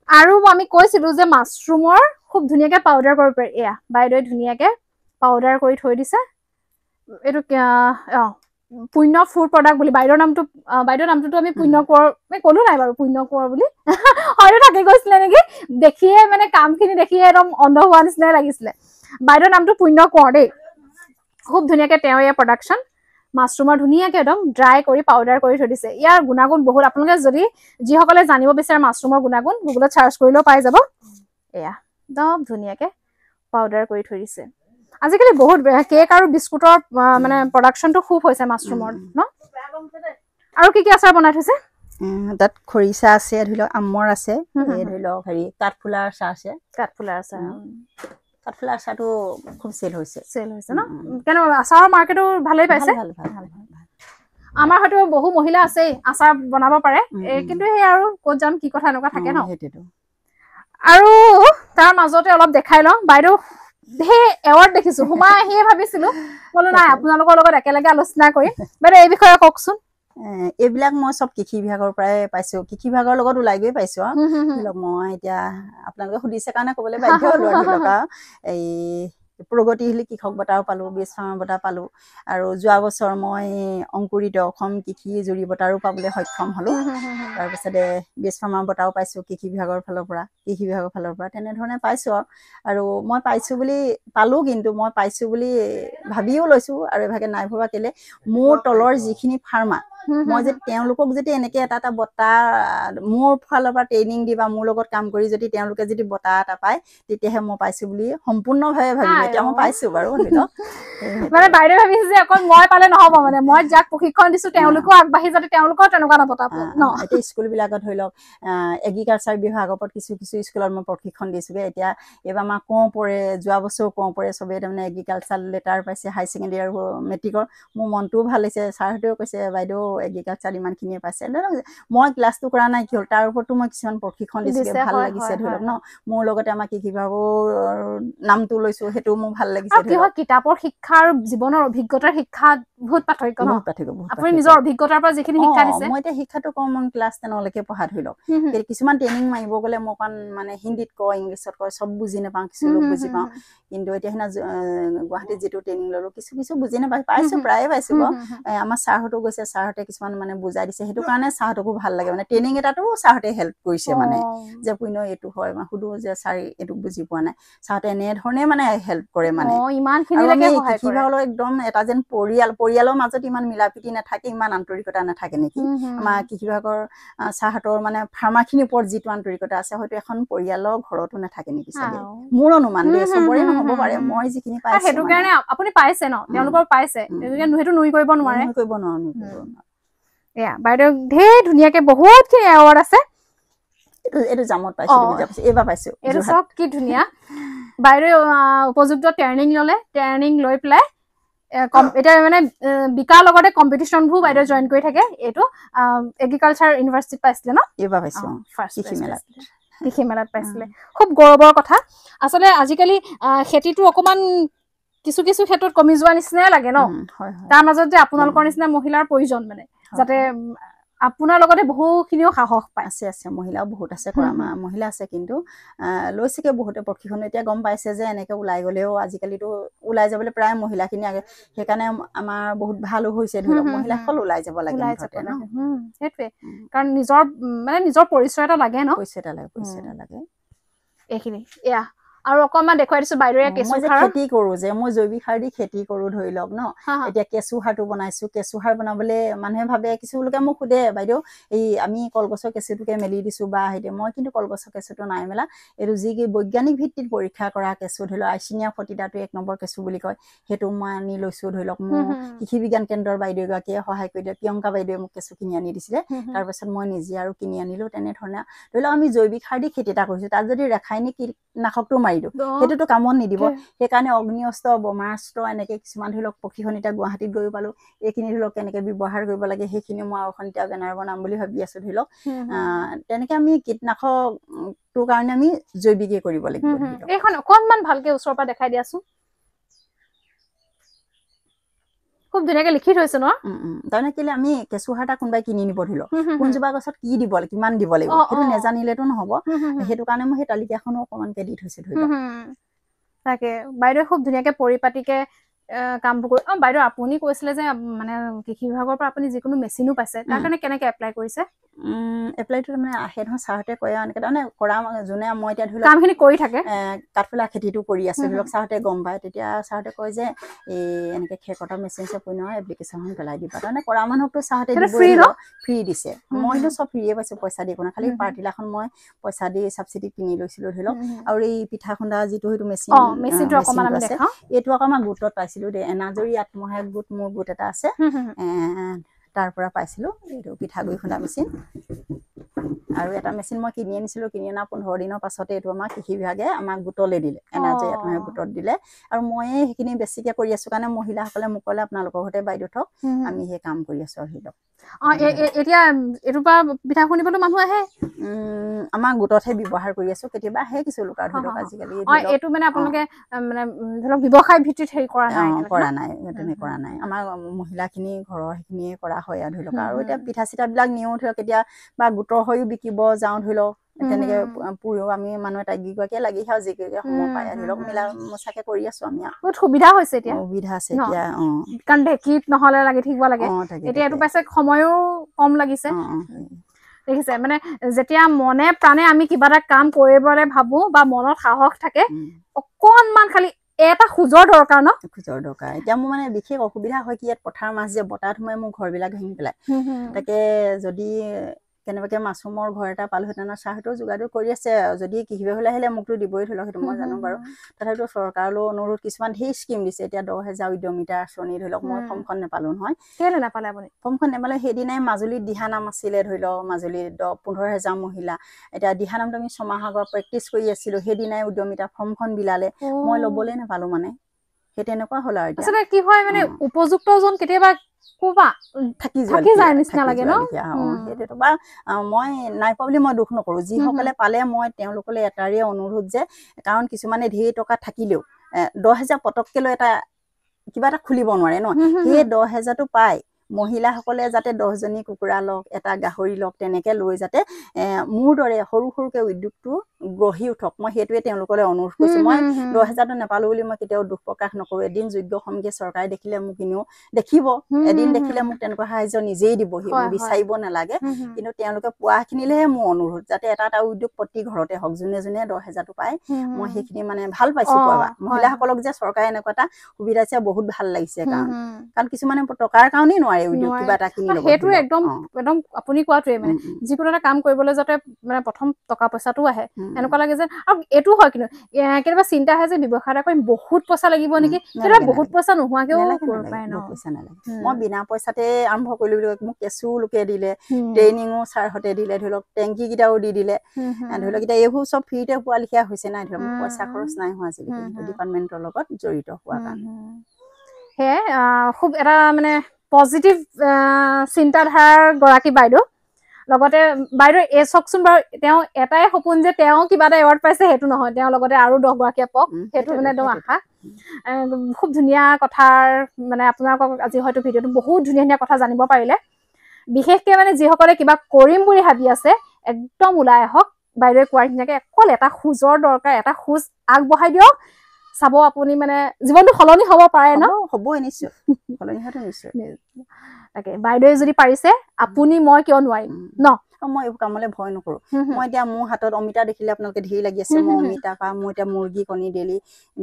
B: আৰু আমি কৈছিলো যে মাছৰুমৰ খুব ধুনীয়াকে পাউডাৰ কৰিব পাৰি এয়া বাইদেৱে ধুনীয়াকে পাউডাৰ কৰি থৈ দিছে এইটো পুণ্য ফুড প্ৰডাক্ট বুলি বাইদেউৰ নামটোতো আমি পুণ্য কোঁৱৰ ক'লো নাই বাৰু পুণ্য কোঁৱৰ বুলি হয়তো থাকি গৈছিলে নেকি দেখিয়ে মানে কামখিনি দেখিয়ে একদম অন্ধ হোৱা নিচিনাই লাগিছিলে বাইদেউৰ নামটো পুণ্য কোঁৱৰ দেই খুব ধুনীয়াকে তেওঁ এই প্ৰডাকশ্যন মাছৰুমৰ ধুনীয়াকে একদম ড্ৰাই কৰি পাউডাৰ কৰি থৈ দিছে ইয়াৰ গুণাগুণ বহুত আপোনালোকে যদি যিসকলে জানিব বিচাৰে মাছৰুমৰ গুণাগুণ গুগলত চাৰ্চ কৰিলেও পাই যাব এয়া একদম ধুনীয়াকে পাউডাৰ কৰি থৈ দিছে আজিকালি বহুত কেক আৰু বিস্কুটৰ মানে প্ৰডাকশ্যনটো খুব হৈছে মাছৰুমৰ ন আৰু কি আচাৰ বনাই থৈছে
A: তাত খৰিচা আছে ধৰি লওক আমৰ আছে ধৰি লওক হেৰি কাঠফুলাৰ আচাৰ আছে
B: কাঠফুলাৰ আচাৰ
A: কাঠফুলাৰ আচাৰটো খুব চেল হৈছে
B: ন কেনেকুৱা আচাৰৰ মাৰ্কেটো ভালেই পাইছে
A: ভাল
B: আমাৰ হয়তো বহু মহিলা আছেই আচাৰ বনাব পাৰে কিন্তু সেই আৰু ক'ত যাম কি কথা এনেকুৱা থাকে ন আৰু তাৰ মাজতে অলপ দেখাই লওঁ বাইদেউ সেই এৱাৰ্ড দেখিছো সোমাই আহিয়ে ভাবিছিলো বোলো নাই আপোনালোকৰ লগত একেলগে আলোচনা কৰিম বাইদেউ এই বিষয়ে কওকচোন
A: এইবিলাক মই চব কৃষি বিভাগৰ পৰাই পাইছো কৃষি বিভাগৰ লগত ওলাই গৈ পাইছো ধৰি লওক মই এতিয়া আপোনালোকে সুধিছে কাৰণে ক'বলৈ বাধ্য হ'লো ধৰি লওক এই প্ৰগতিশীল কৃষক বঁটাও পালো বীজ ফাৰ্মাৰ বঁটা পালো আৰু যোৱা বছৰ মই অংকুৰিত অসম কৃষি জুৰি বঁটাৰো পাবলৈ সক্ষম হলো তাৰপিছতে বীজ ফাৰ্মাৰ বঁটাও পাইছো কৃষি বিভাগৰ ফালৰ পৰা তেনেধৰণে পাইছো আৰু মই পাইছো বুলি পালো কিন্তু মই পাইছো বুলি ভাবিও লৈছো আৰু এভাগে নাই ভবা কেলে মোৰ তলৰ যিখিনি ফাৰ্মা মই যে তেওঁলোকক যদি এনেকে এটা বঁটা মোৰ ফালৰ পৰা ট্ৰেইনিং দি বা মোৰ লগত কাম কৰি যদি তেওঁলোকে যদি বঁটা এটা পায় তেতিয়াহে মই পাইছো বুলি সম্পূৰ্ণভাৱে ভাবিলো এতিয়া মই পাইছো বাৰু
B: মানে বাইদেউ ভাবিছে যে অকল মই পালে নহব মানে মই যাক প্ৰশিক্ষণ দিছো তেওঁলোকেও আগবাঢ়ি যাতে তেওঁলোকেও তেনেকুৱা এটা বঁটা পায় ন
A: এতিয়া স্কুলবিলাকত ধৰি লওক এগ্ৰিকালচাৰ বিভাগৰ ওপৰত কিছু স্কুলত মই প্ৰশিক্ষণ দিছোগে এতিয়া এইবাৰ আমাৰ পৰে যোৱা বছৰ পৰে চবেই তাৰমানে এগ্ৰিকালচাৰ লেটাৰ পাইছে হাই ছেকেণ্ডেৰী আৰু মেট্ৰিকৰ মোৰ মনটোও ভাল লাগিছে ছাৰহঁতেও কৈছে বাইদেউ এগ্ৰিকালচাৰ ইমানখিনিয়ে পাইছে মই ক্লাছটো কৰা নাই কি হ'ল তাৰ ওপৰতো মই কিছুমান প্ৰশিক্ষণ দিছোগে ভাল লাগিছে ধৰি লওক ন মোৰ লগতে আমাৰ কৃষি বিভাগৰ নামটো লৈছো সেইটো মোৰ ভাল লাগিছে
B: কি হয় কিতাপৰ শিক্ষা আৰু জীৱনৰ অভিজ্ঞতাৰ শিক্ষা বহুত পাৰ্থক্য ন আপুনি নিজৰ অভিজ্ঞতাৰ পৰা যিখিনি শিক্ষা দিছে
A: মই এতিয়া শিক্ষাটো কম মই ক্লাছ 10 লৈকে পঢ়া ধৰি লওক কিছুমান ট্ৰেইনিং মাৰিব গ'লে মই অকণ মানে হিন্দীত কয় ইংলিছত কয় চব বুজি নাপাওঁ কিছু লোক বুজি পাওঁ কিন্তু এতিয়া সিনা গুৱাহাটীত যিটো ট্ৰেইনিং ললো কিছু বুজি নাপাই পাইছো প্ৰায়ে পাইছো বাৰু আমাৰ ছাৰহঁতো গৈছে ছাৰহঁতে কিছুমান মানে বুজাই দিছে সেইটো কাৰণে ছাৰহঁতকো ভাল লাগে মানে ট্ৰেইনিং এটাতো ছাৰহঁতে হেল্প কৰিছে মানে যে পুণ্য এইটো হয় মই সুধো যে ছাৰ এইটো বুজি পোৱা নাই ছাৰহঁতে এনেধৰণে মানে হেল্প কৰে মানে কৃষি বিভাগৰ একদম এটা যেন পৰিয়ালৰ মাজত ইমান মিলা প্ৰীতি নাথাকে ইমান আন্তৰিকতা নাথাকে নেকি আমাৰ কৃষি বিভাগৰ ছাৰহঁতৰ মানে ফাৰ্মাৰখিনিৰ ওপৰত যিটো আন্তৰিকতা আছে হয়তো এখন পৰিয়ালৰ ঘৰতো নাথাকে নেকি চাগে মোৰ অনুমান দেই চবৰে নহ'ব পাৰে মই যিখিনি পাইছো
B: সেইটো কাৰণে আপুনি পাইছে ন তেওঁলোকৰ পাইছে সেইটো নুই কৰিব নোৱাৰে এয়া বাইদেউ ঢেৰ ধুনীয়াকে বহুতখিনি এৱাৰ্ড আছে
A: এইটো জামত পাইছো এইবাৰ পাইছো
B: এইটো চব কি ধুনীয়া বাইদেউ উপযুক্ত ট্ৰেইনিং ল'লে ট্ৰেইনিং লৈ পেলাই এতিয়া মানে বিকাৰ লগতে কম্পিটিশ্যনবোৰ বাইদেউ জইন কৰি থাকে এইটো এগ্ৰিকালচাৰ ইউনিভাৰ্চিটিত পাইছিলে ন
A: এইবাৰ পাইছো
B: কৃষি মেলাত পাইছিলে খুব গৌৰৱৰ কথা আচলতে আজিকালি খেতিটো অকমান কিছু ক্ষেত্ৰত কমি যোৱা নিচিনাই লাগে ন তাৰ মাজত যে আপোনালোকৰ নিচিনা মহিলাৰ প্ৰয়োজন মানে যাতে আপোনাৰ লগতে বহুখিনিও সাহস পায়
A: আছে মহিলাও বহুত আছে কৰা মহিলা আছে কিন্তু লৈছেগে বহুতে প্ৰশিক্ষণ এতিয়া গম পাইছে যে এনেকে ওলাই গ'লেও আজিকালিতো ওলাই যাবলৈ প্ৰায় মহিলাখিনি আগে সেইকাৰণে আমাৰ বহুত ভালো হৈছে ধৰি লওক মহিলাসকল ওলাই যাব লাগে
B: সেইটোৱে কাৰণ নিজৰ পৰিচয় এটা লাগে ন
A: পৰিচয় এটা লাগে
B: এইখিনি এয়া আৰু অকণমান দেখুৱাই দিছো বাইদেৱে
A: খেতি কৰো যে মই জৈৱিক সাৰ দি খেতি কৰো ধৰি লওক ন এতিয়া কেঁচু সাৰটো বনাইছো কেঁচু সাৰ বনাবলৈ মানুহে ভাবে কিছু লোকে মোক সোধে বাইদেউ এই আমি কলগছৰ কেঁচুটোকে মেলি দিছো বা সেইটো মই কিন্তু কলগছৰ কেঁচুটো নাই মেলা এইটো যি বৈজ্ঞানিক ভিত্তিত পৰীক্ষা কৰা কেঁচু ধৰি লওক আইচিনিয়া ফটিদাটো 1 নম্বৰ কেঁচু বুলি কয় সেইটো মই আনি লৈছো ধৰি লওক মোৰ কৃষি বিজ্ঞান কেন্দ্ৰৰ বাইদেউ গৰাকীয়ে সহায় কৰি দিয়ে প্ৰিয়ংকা বাইদেৱে মোক কেঁচু কিনি আনি দিছিলে তাৰপিছত মই নিজে আৰু কিনি আনিলো তেনেধৰণে ধৰি লওক আমি জৈৱিক সাৰ দি খেতি এটা কৰিছো তাত যদি ৰাসায়নিক কীটনাশকটো মাৰি দিওঁ সেইটোতো কামত নিদিব সেইকাৰণে অগ্নি অস্ত্ৰ ব্ৰহ্মাস্ত্ৰ এনেকে কিছুমান ধৰি লওক প্ৰশিক্ষণ এতিয়া গুৱাহাটীত গৈ পালো এইখিনি ধৰি লওক কেনেকে ব্যৱহাৰ কৰিব লাগে সেইখিনি মই এখন এতিয়া বেনাৰ বনাম বুলি ভাবি আছো ধৰি লওক তেনেকে আমি কীটনাশকটোৰ কাৰণে আমি জৈৱিকে কৰিব লাগিব
B: এইখন অকণমান ভালকে ওচৰৰ পৰা দেখাই দিয়াচোন খুব ধুনীয়াকে লিখি থৈছে ন
A: তাৰমানে কেলে আমি কেঁচু সাৰ এটা কোনোবাই কিনি নিব ধৰি লওক কোনজোপা গছত কি দিব কিমান দিব লাগিব সেইটো নেজানিলেতো নহব সেইটো কাৰণে মই সেই তালিকাখনো অকণমানকে দি থৈছো ধৰি লওক
B: তাকে বাইদেউ খুব ধুনীয়াকে পৰিপাটিকে কামবোৰ কৰি বাইদেউ আপুনি কৈছিলে যে মানে কৃষি বিভাগৰ পৰা আপুনি যিকোনো মেচিনো পাইছে তাৰ কাৰণে কেনেকে এপ্লাই কৰিছে
A: এপ্লাইটো মানে আহে নহয় ছাৰহঁতে কয় এনেকে তাৰমানে কৰা যোনে মই এতিয়া ধৰি লওক
B: কামখিনি কৰি থাকে
A: কাঠফুলা খেতিটো কৰি আছে ধৰি লওক ছাৰহঁতে গম পায় তেতিয়া ছাৰহঁতে কয় যে এই এনেকে খেৰকটা মেচিন চেপৰি নহয় এপ্লিকেশ্যনখন পেলাই দিবা তাৰমানে কৰা মানুহকতো ছাৰহঁতে ফ্ৰী দিছে মইতো চব ফ্ৰীয়ে পাইছো পইচা দি কোনো খালি পাৰ্টিলাখন মই পইচা দি চাবচিডি কিনি লৈছিলো ধৰি লওক আৰু এই পিঠা খুন্দা যিটো সেইটো মেচিনটো আছে এইটো আকৌ আমাৰ গোটত পাইছিলো দেই এনাজৰী আত্মসহায়ক গোট মোৰ গোট এটা আছে তাৰ পৰা পাইছিলোঁ এইটো পিঠাগুড়ি খুন্দা মেচিন। আৰু এটা মেচিন মই কিনি আনিছিলোঁ, কিনি অনা 15 দিনৰ পাছতে এইটো আমাৰ কৃষি বিভাগে আমাক গোটলৈ দিলে, এনাৰ্জি আত্মসহায়ক গোটত দিলে। আৰু ময়ে সেইখিনি বেছিকৈ কৰি আছোঁ কাৰণে মহিলাসকলে মোক ক'লে আপোনালোকৰ ঘৰতে বাইদেউ থওক, আমি সেই কাম কৰি আছোঁ আৰু ধৰি লওক।
B: এতিয়া এইটোৰ পৰা পিঠা খুন্দিবলৈ মানুহ আহে?
A: আমাৰ গোটতহে ব্যৱহাৰ কৰি আছোঁ, কেতিয়াবা আহে কিছু লোক আৰু ধৰি লওক আজিকালি।
B: এইটো মানে আপোনালোকে মানে ধৰি লওক ব্যৱসায় ভিত্তিত হেৰি কৰা নাই?
A: কৰা নাই, তেনেকৈ কৰা নাই। আমাৰ মহিলাখিনি ঘৰৰ সেইখিনিয়ে কৰা হয় আৰু ধৰি লওক। আৰু এতিয়া পিঠা চিঠাবিলাক নিওঁ ধৰি লওক, কেতিয়া বা গোটৰ হৈও বিকিব যাওঁ ধৰি লওক, তেনেকৈ পুৰিও আমি মানুহ এটাগৰাকীয়ে লাগিহে আৰু যিকেইটা সময় পায় ধৰি লওক মিলা মোচাকৈ কৰি আছোঁ আমি।
B: বহুত সুবিধা হৈছে এতিয়া,
A: সুবিধা আছে এতিয়া।
B: কাৰণ ঢেঁকীত নহ'লে লাগি থাকিব লাগে, এতিয়া এইটো পাইছে সময়ো কম লাগিছে। দেখিছে মানে যেতিয়া মনে প্ৰাণে আমি কিবা এটা কাম কৰিবলৈ ভাবো বা মনত সাহস থাকে, অকণমান খালি এটা খোজৰ দৰকাৰ ন? খোজৰ দৰকাৰ। এতিয়া মোৰ মানে বিশেষ অসুবিধা হয় কি, ইয়াত পথাৰ মাছ যে বতাহত সোমাই মোৰ ঘৰবিলাক ভাঙি পেলাই। তাকে যদি কেনেবাকৈ মাছৰুমৰ ঘৰ এটা পালোহেঁতেন, চাহটো যোগাযোগ কৰি আছে, যদি কৃষি বিভাগলৈ আহিলে মোকতো দিবই ধৰি লওক, সেইটো মই জানো বাৰু। তথাপিতো চৰকাৰলৈ অনুৰোধ, কিছুমান ঢেৰ স্কিম দিছে, এতিয়া 10,000 উদ্যমিতা আঁচনি ধৰি লওক, মই ফৰ্মখন নাপালোঁ নহয়। কেলৈ নাপালে আপুনি?
A: ফৰ্মখন নাপালে সেইদিনাই মাজুলীত দিহানাম আছিলে ধৰি লওক, মাজুলীত 15,000 মহিলা। এতিয়া দিহানামটো আমি 6 মাহ আগৰ প্ৰেক্টিচ কৰি আছিলোঁ, সেইদিনাই উদ্যমিতা ফৰ্মখন বিলালে, মই ল'বলৈ নাপালোঁ মানে। সেই তেনেকুৱা হ'ল আৰু।
B: আচলতে কি হয় মানে উপযুক্তজন কেতিয়াবা ক'বা থাকি যায় নিচিনা লাগে ন?
A: সেইটোতো বা মই নাই পোৱা বুলি মই দুখ নকৰোঁ। যিসকলে পালে মই তেওঁলোকলৈ এটাৰে অনুৰোধ যে, কাৰণ কিছুমানে ঢেৰ টকা থাকিলেও 10,000 পটককৈ লৈ এটা কিবা এটা খুলিব নোৱাৰে ন, সেই 10,000টো পাই মহিলাসকলে যাতে 10জনী কুকুৰা লওক, এটা গাহৰি লওক, তেনেকৈ লৈ যাতে মোৰ দৰে সৰু সৰুকৈ উদ্যোগটো গঢ়ি উঠক, মই সেইটোৱে তেওঁলোকলৈ অনুৰোধ কৰিছোঁ। মই 10,000টো নাপালোঁ বুলি মই কেতিয়াও দুখ প্ৰকাশ নকৰোঁ। এদিন যোগ্য সংগীয়ে চৰকাৰে দেখিলে মোক এনেও দেখিব, এদিন দেখিলে মোক তেনেকুৱা সাহাৰ্য নিজেই দিবহি, মই বিচাৰিব নালাগে। কিন্তু তেওঁলোকে পোৱাখিনিলেহে মোৰ অনুৰোধ, যাতে এটা এটা উদ্যোগ প্ৰতি ঘৰতে হওক, যোনে যোনে 10,000টো পায়। মই সেইখিনি মানে ভাল পাইছোঁ পোৱা। মহিলাসকলক যে চৰকাৰে এনেকুৱা এটা সুবিধা দিছে, বহুত ভাল লাগিছে। কাৰণ কিছুমানে টকাৰ কাৰণেই নোৱাৰে উদ্যোগ কিবা এটা কিনি ল'ব।
B: সেইটো একদম একদম আপুনি কোৱাটোৱে মানে যিকোনো এটা কাম কৰিবলৈ যাতে মানে প্ৰথম টকা পইচাটো আহে, এনেকুৱা লাগে যে। আৰু এইটো হয় কিন্তু কেতিয়াবা চিন্তা আহে যে ব্যৱসায় এটা কৰিম, বহুত পইচা লাগিব নেকি? কেতিয়াবা বহুত পইচা নোহোৱাকেও কৰিব পাৰে ন?
A: পইচা নালাগে। মই বিনা পইচাতে আৰম্ভ কৰিলোঁ বুলি কয়, মোক কেঁচু লোকে দিলে, ট্ৰেইনিঙো ছাৰহঁতে দিলে, ধৰি লওক টেংকিকেইটাও দি দিলে, ধৰি লওক এতিয়া এইবোৰ চব ফ্ৰীতে পোৱা লিখীয়া হৈছে নাই, ধৰি লওক মোক পইচা খৰচ নাই হোৱা আজিলৈকে, ডিপাৰ্টমেণ্টৰ লগত জড়িত হোৱাৰ কাৰণে।
B: সেয়াই খুব এটা মানে পজিটিভ চিন্তাধাৰাৰ গৰাকী বাইদেউ। লগতে বাইদেউ এই চাওকচোন বাৰু, তেওঁ এটাই সপোন যে তেওঁ কিবা এটা এৱাৰ্ড পাইছে, সেইটো নহয়, তেওঁৰ লগতে আৰু 10 গৰাকীয়ে পাওক, সেইটো মানে একদম আশা। খুব ধুনীয়া কথাৰ মানে আপোনালোকক আজি হয়তো ভিডিঅ'টো বহুত ধুনীয়া ধুনীয়া কথা জানিব পাৰিলে। বিশেষকৈ মানে যিসকলে কিবা কৰিম বুলি ভাবি আছে, একদম ওলাই আহক। বাইদেৱে কোৱাৰ ধুনীয়াকৈ অকল এটা খোজৰ দৰকাৰ, এটা খোজ আগবঢ়াই দিয়ক, চাব আপুনি মানে জীৱনটো সলনি হ'ব পাৰে ন?
A: হ'বই নিশ্চয়, সলনি হোৱাটো নিশ্চয়।
B: তাকে বাইদেৱে যদি পাৰিছে, আপুনি মই কিয় নোৱাৰিম ন?
A: মই এইবোৰ কামলৈ ভয় নকৰোঁ। মই এতিয়া মোৰ হাতত অমিতা দেখিলে আপোনালোকে ঢেৰ লাগি আছে, মই অমিতা পাওঁ, মোৰ এতিয়া মুৰ্গী কণী ডেইলি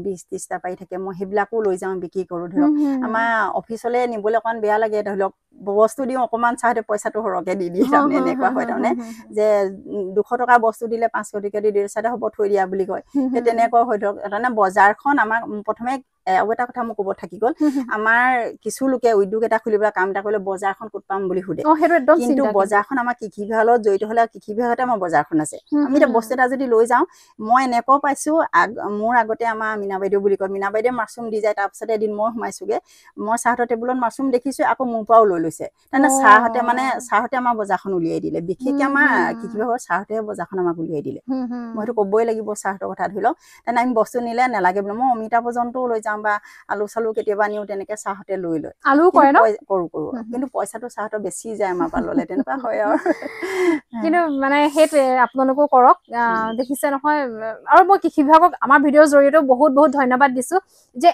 A: 20-30টা পাৰি থাকে, মই সেইবিলাকো লৈ যাওঁ বিক্ৰী কৰোঁ। ধৰি লওক আমাৰ অফিচলৈ নিবলৈ অকণমান বেয়া লাগে, ধৰি লওক বস্তু দিওঁ অকণমান, চাহতে পইচাটো সৰহকৈ দি দিয়ে, তাৰমানে এনেকুৱা হয় তাৰমানে যে 200 টকা বস্তু দিলে 500 টকা দি দিয়ে, চাদা হ'ব থৈ দিয়া বুলি কয়। সেই তেনেকুৱা হৈ ধৰক তাৰমানে বজাৰখন আমাৰ প্ৰথমে আৰু এটা কথা মোৰ ক'ব থাকি গ'ল, আমাৰ কিছু লোকে উদ্যোগ এটা খুলিবলৈ কাম এটা কৰিলে বজাৰখন ক'ত পাম বুলি সোধে, কিন্তু বজাৰখন আমাৰ কৃষি বিভাগৰ লগত জড়িত হ'লে কৃষি বিভাগতে আমাৰ বজাৰখন আছে। আমি এতিয়া বস্তু এটা যদি লৈ যাওঁ, মই এনেকুৱাও পাইছোঁ, মোৰ আগতে আমাৰ মীনা বাইদেউ বুলি কয়, মীনা বাইদেউ মাছৰুম দি যায়, তাৰপিছতে এদিন মই সোমাইছোঁগৈ, মই চাহহঁতৰ টেবুলত মাছৰুম দেখিছোঁ, আকৌ মোৰ পৰাও লৈ লৈছে। তাৰমানে চাহহঁতে আমাৰ বজাৰখন উলিয়াই দিলে, বিশেষকৈ আমাৰ কৃষি বিভাগৰ চাহহঁতে বজাৰখন আমাক উলিয়াই দিলে। মই সেইটো ক'বই লাগিব চাহহঁতৰ কথা। ধৰি লওক তেনে আমি বস্তু নিলে নালাগে বোলে, মই অমিতা পৰ্যন্তও লৈ যাওঁ বা আলু চালু কেতিয়াবা নিওঁ, তেনেকৈ চাহহঁতে লৈ লয়।
B: আলু কৰে ন?
A: কৰোঁ, কিন্তু পইচাটো চাহহঁতৰ বেছি যায় আমাৰ পৰা ল'লে, তেনেকুৱা হয় আৰু।
B: কিন্তু মানে সেইটোৱে আপোনালোকো কৰক, দেখিছে নহয়। আৰু মই কৃষি বিভাগক আমাৰ ভিডিঅ'ৰ জৰিয়তেও বহুত বহুত ধন্যবাদ দিছোঁ যে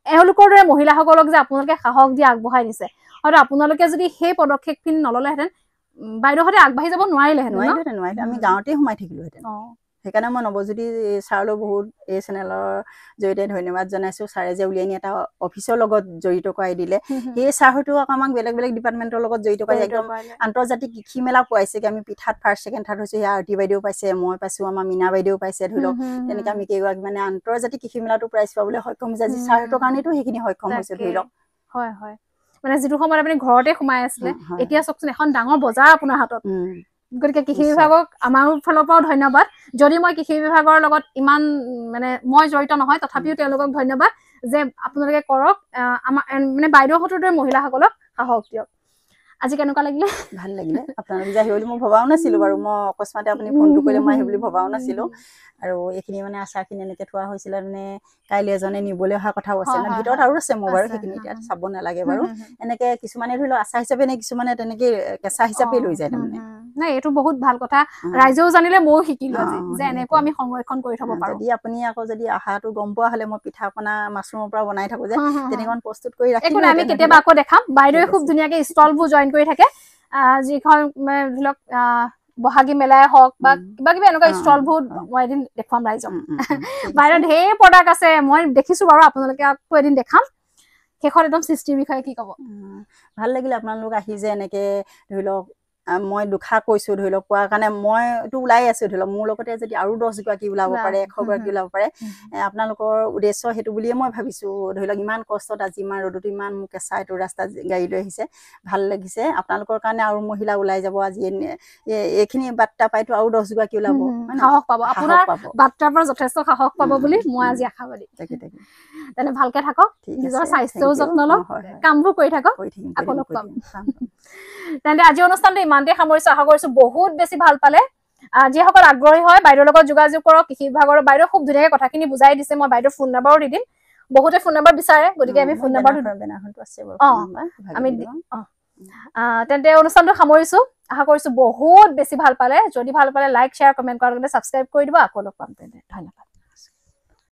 B: এওঁলোকৰ দৰে মহিলাসকলক যে আপোনালোকে সাহস দি আগবঢ়াই দিছে। হয়তো আপোনালোকে যদি সেই পদক্ষেপখিনি নল'লেহেঁতেন, বাইদেউহঁতে আগবাঢ়ি যাব নোৱাৰিলেহেঁতেন।
A: আমি গাঁৱতেই সোমাই থাকিলোহেঁতেন। সেইকাৰণে মই নৱজ্যোতি ছাৰলৈ বহুত এই চেনেলৰ জৰিয়তে ধন্যবাদ জনাইছোঁ। ছাৰে যে উলিয়াই নি এটা অফিচৰ লগত জড়িত কৰাই দিলে, সেই ছাৰ হয়তো আমাক বেলেগ বেলেগ ডিপাৰ্টমেণ্টৰ লগত জড়িত কৰাই একদম আন্তৰ্জাতিক কৃষি মেলা পোৱাইছেগৈ। আমি পিঠাত ফাৰ্ষ্ট ছেকেণ্ড থাৰ্ড হৈছোঁ, সেয়া আৰতি বাইদেউ পাইছে, মই পাইছোঁ, আমাৰ মীনা বাইদেউ পাইছে। ধৰি লওক তেনেকৈ আমি কেইগৰাকী মানে আন্তৰ্জাতিক কৃষি মেলাটো প্ৰাইজ পাবলৈ সক্ষম হৈছে, আজি ছাৰহঁতৰ কাৰণেতো সেইখিনি সক্ষম হৈছে। ধৰি লওক
B: হয় হয়, মানে যিটো সময়ত আপুনি ঘৰতে সোমাই আছিলে এতিয়া চাওকচোন এখন ডাঙৰ বজাৰ আপোনাৰ হাতত গতিকে কৃষি বিভাগক আমাৰ ফালৰ পৰাও ধন্যবাদ যদি মই কৃষি বিভাগৰ লগত ইমান মানে মই জড়িত নহয় তথাপিও তেওঁলোকক ধন্যবাদ যে আপোনালোকে কৰক আমাৰ মানে বাইদেউহঁতৰ দৰে মহিলাসকলক সাহস দিয়ক আজি কেনেকুৱা লাগিলে
A: ভাল লাগিলে আপোনালোক যে আহিব বুলি মই ভবাও নাছিলো বাৰু মই অকস্মাতে আপুনি ফোনটো কৰিলে মই আহিব বুলি ভবাও নাছিলো আৰু এইখিনি মানে আচাৰখিনি এনেকৈ থোৱা হৈছিলে মানে কাইলৈ এজনে নিবলৈ অহা কথাও আছে মানে ভিতৰত আৰু আছে মোৰ বাৰু সেইখিনি এতিয়া চাব নালাগে বাৰু এনেকৈ কিছুমানে ধৰি লওক আচাৰ হিচাপে নে কিছুমানে তেনেকৈ কেঁচা হিচাপে লৈ যায় তাৰমানে
B: নাই এইটো বহুত ভাল কথা ৰাইজেও জানিলে ময়ো শিকিলো আজি যে এনেকৈ আমি সংৰক্ষণ কৰি থব পাৰো
A: যদি আপুনি আকৌ যদি আহাটো গম পোৱা হ'লে মই পিঠা পনা মাছৰুমৰ পৰা বনাই থাকো যে তেনেকৈ প্ৰস্তুত কৰি ৰাখিলো
B: আমি কেতিয়াবা আকৌ দেখাম বাইদেৱে খুব ধুনীয়াকৈ ষ্টলবোৰ জইন কৰি থাকে যিখন ধৰি লওক বহাগী মেলাই হওক বা কিবা কিবি এনেকুৱা ষ্টলবোৰ মই এদিন দেখুৱাম ৰাইজক বাইদেউ ঢেৰ প্ৰডাক্ট আছে মই দেখিছো বাৰু আপোনালোকে আকৌ এদিন দেখাম শেষত একদম সৃষ্টিৰ বিষয়ে কি ক'ব
A: ভাল লাগিলে আপোনালোক আহি যে এনেকৈ ধৰি লওক মই দুষাৰ কৈছোঁ ধৰি লওক কোৱাৰ কাৰণে মইতো ওলাই আছোঁ ধৰি লওক মোৰ লগতে যদি আৰু 10 গৰাকী ওলাব পাৰে 100 গৰাকী ওলাব পাৰে আপোনালোকৰ উদ্দেশ্য সেইটো বুলিয়ে মই ভাবিছোঁ ধৰি লওক ইমান কষ্টত আজি ইমান ৰ'দতো ইমান মোক কেঁচা এইটো ৰাস্তাত গাড়ী লৈ আহিছে ভাল লাগিছে আপোনালোকৰ কাৰণে আৰু মহিলা ওলাই যাব আজি এইখিনি বাৰ্তা পাইতো আৰু 10 গৰাকী ওলাব
B: সাহস পাব আপোনাৰ বাৰ্তাৰ পৰা যথেষ্ট সাহস পাব বুলি মই আজি আশাবাদী তেনে ভালকে থাকক নিজৰ স্বাস্থ্যও যত্ন লওক কামবোৰ কৰি থাকক আকৌ লগ পাম তেন্তে আজি অনুষ্ঠানটো ইমানতে সামৰিছো আশা কৰিছো বহুত বেছি ভাল পালে যিসকল আগ্ৰহী হয় বাইদেউৰ লগত যোগাযোগ কৰক কৃষি বিভাগৰ বাইদেউ খুব ধুনীয়াকৈ কথাখিনি বুজাই দিছে মই বাইদেউৰ ফোন নাম্বাৰো দি দিম বহুতে ফোন নাম্বাৰ বিচাৰে গতিকে আমি ফোন নাম্বাৰটো আমি তেন্তে অনুষ্ঠানটো সামৰিছো আশা কৰিছো বহুত বেছি ভাল পালে যদি ভাল পালে লাইক শ্বেয়াৰ কমেণ্ট কৰাৰ লগতে ছাবস্ক্ৰাইব কৰি দিব আকৌ লগ পাম তেন্তে ধন্যবাদ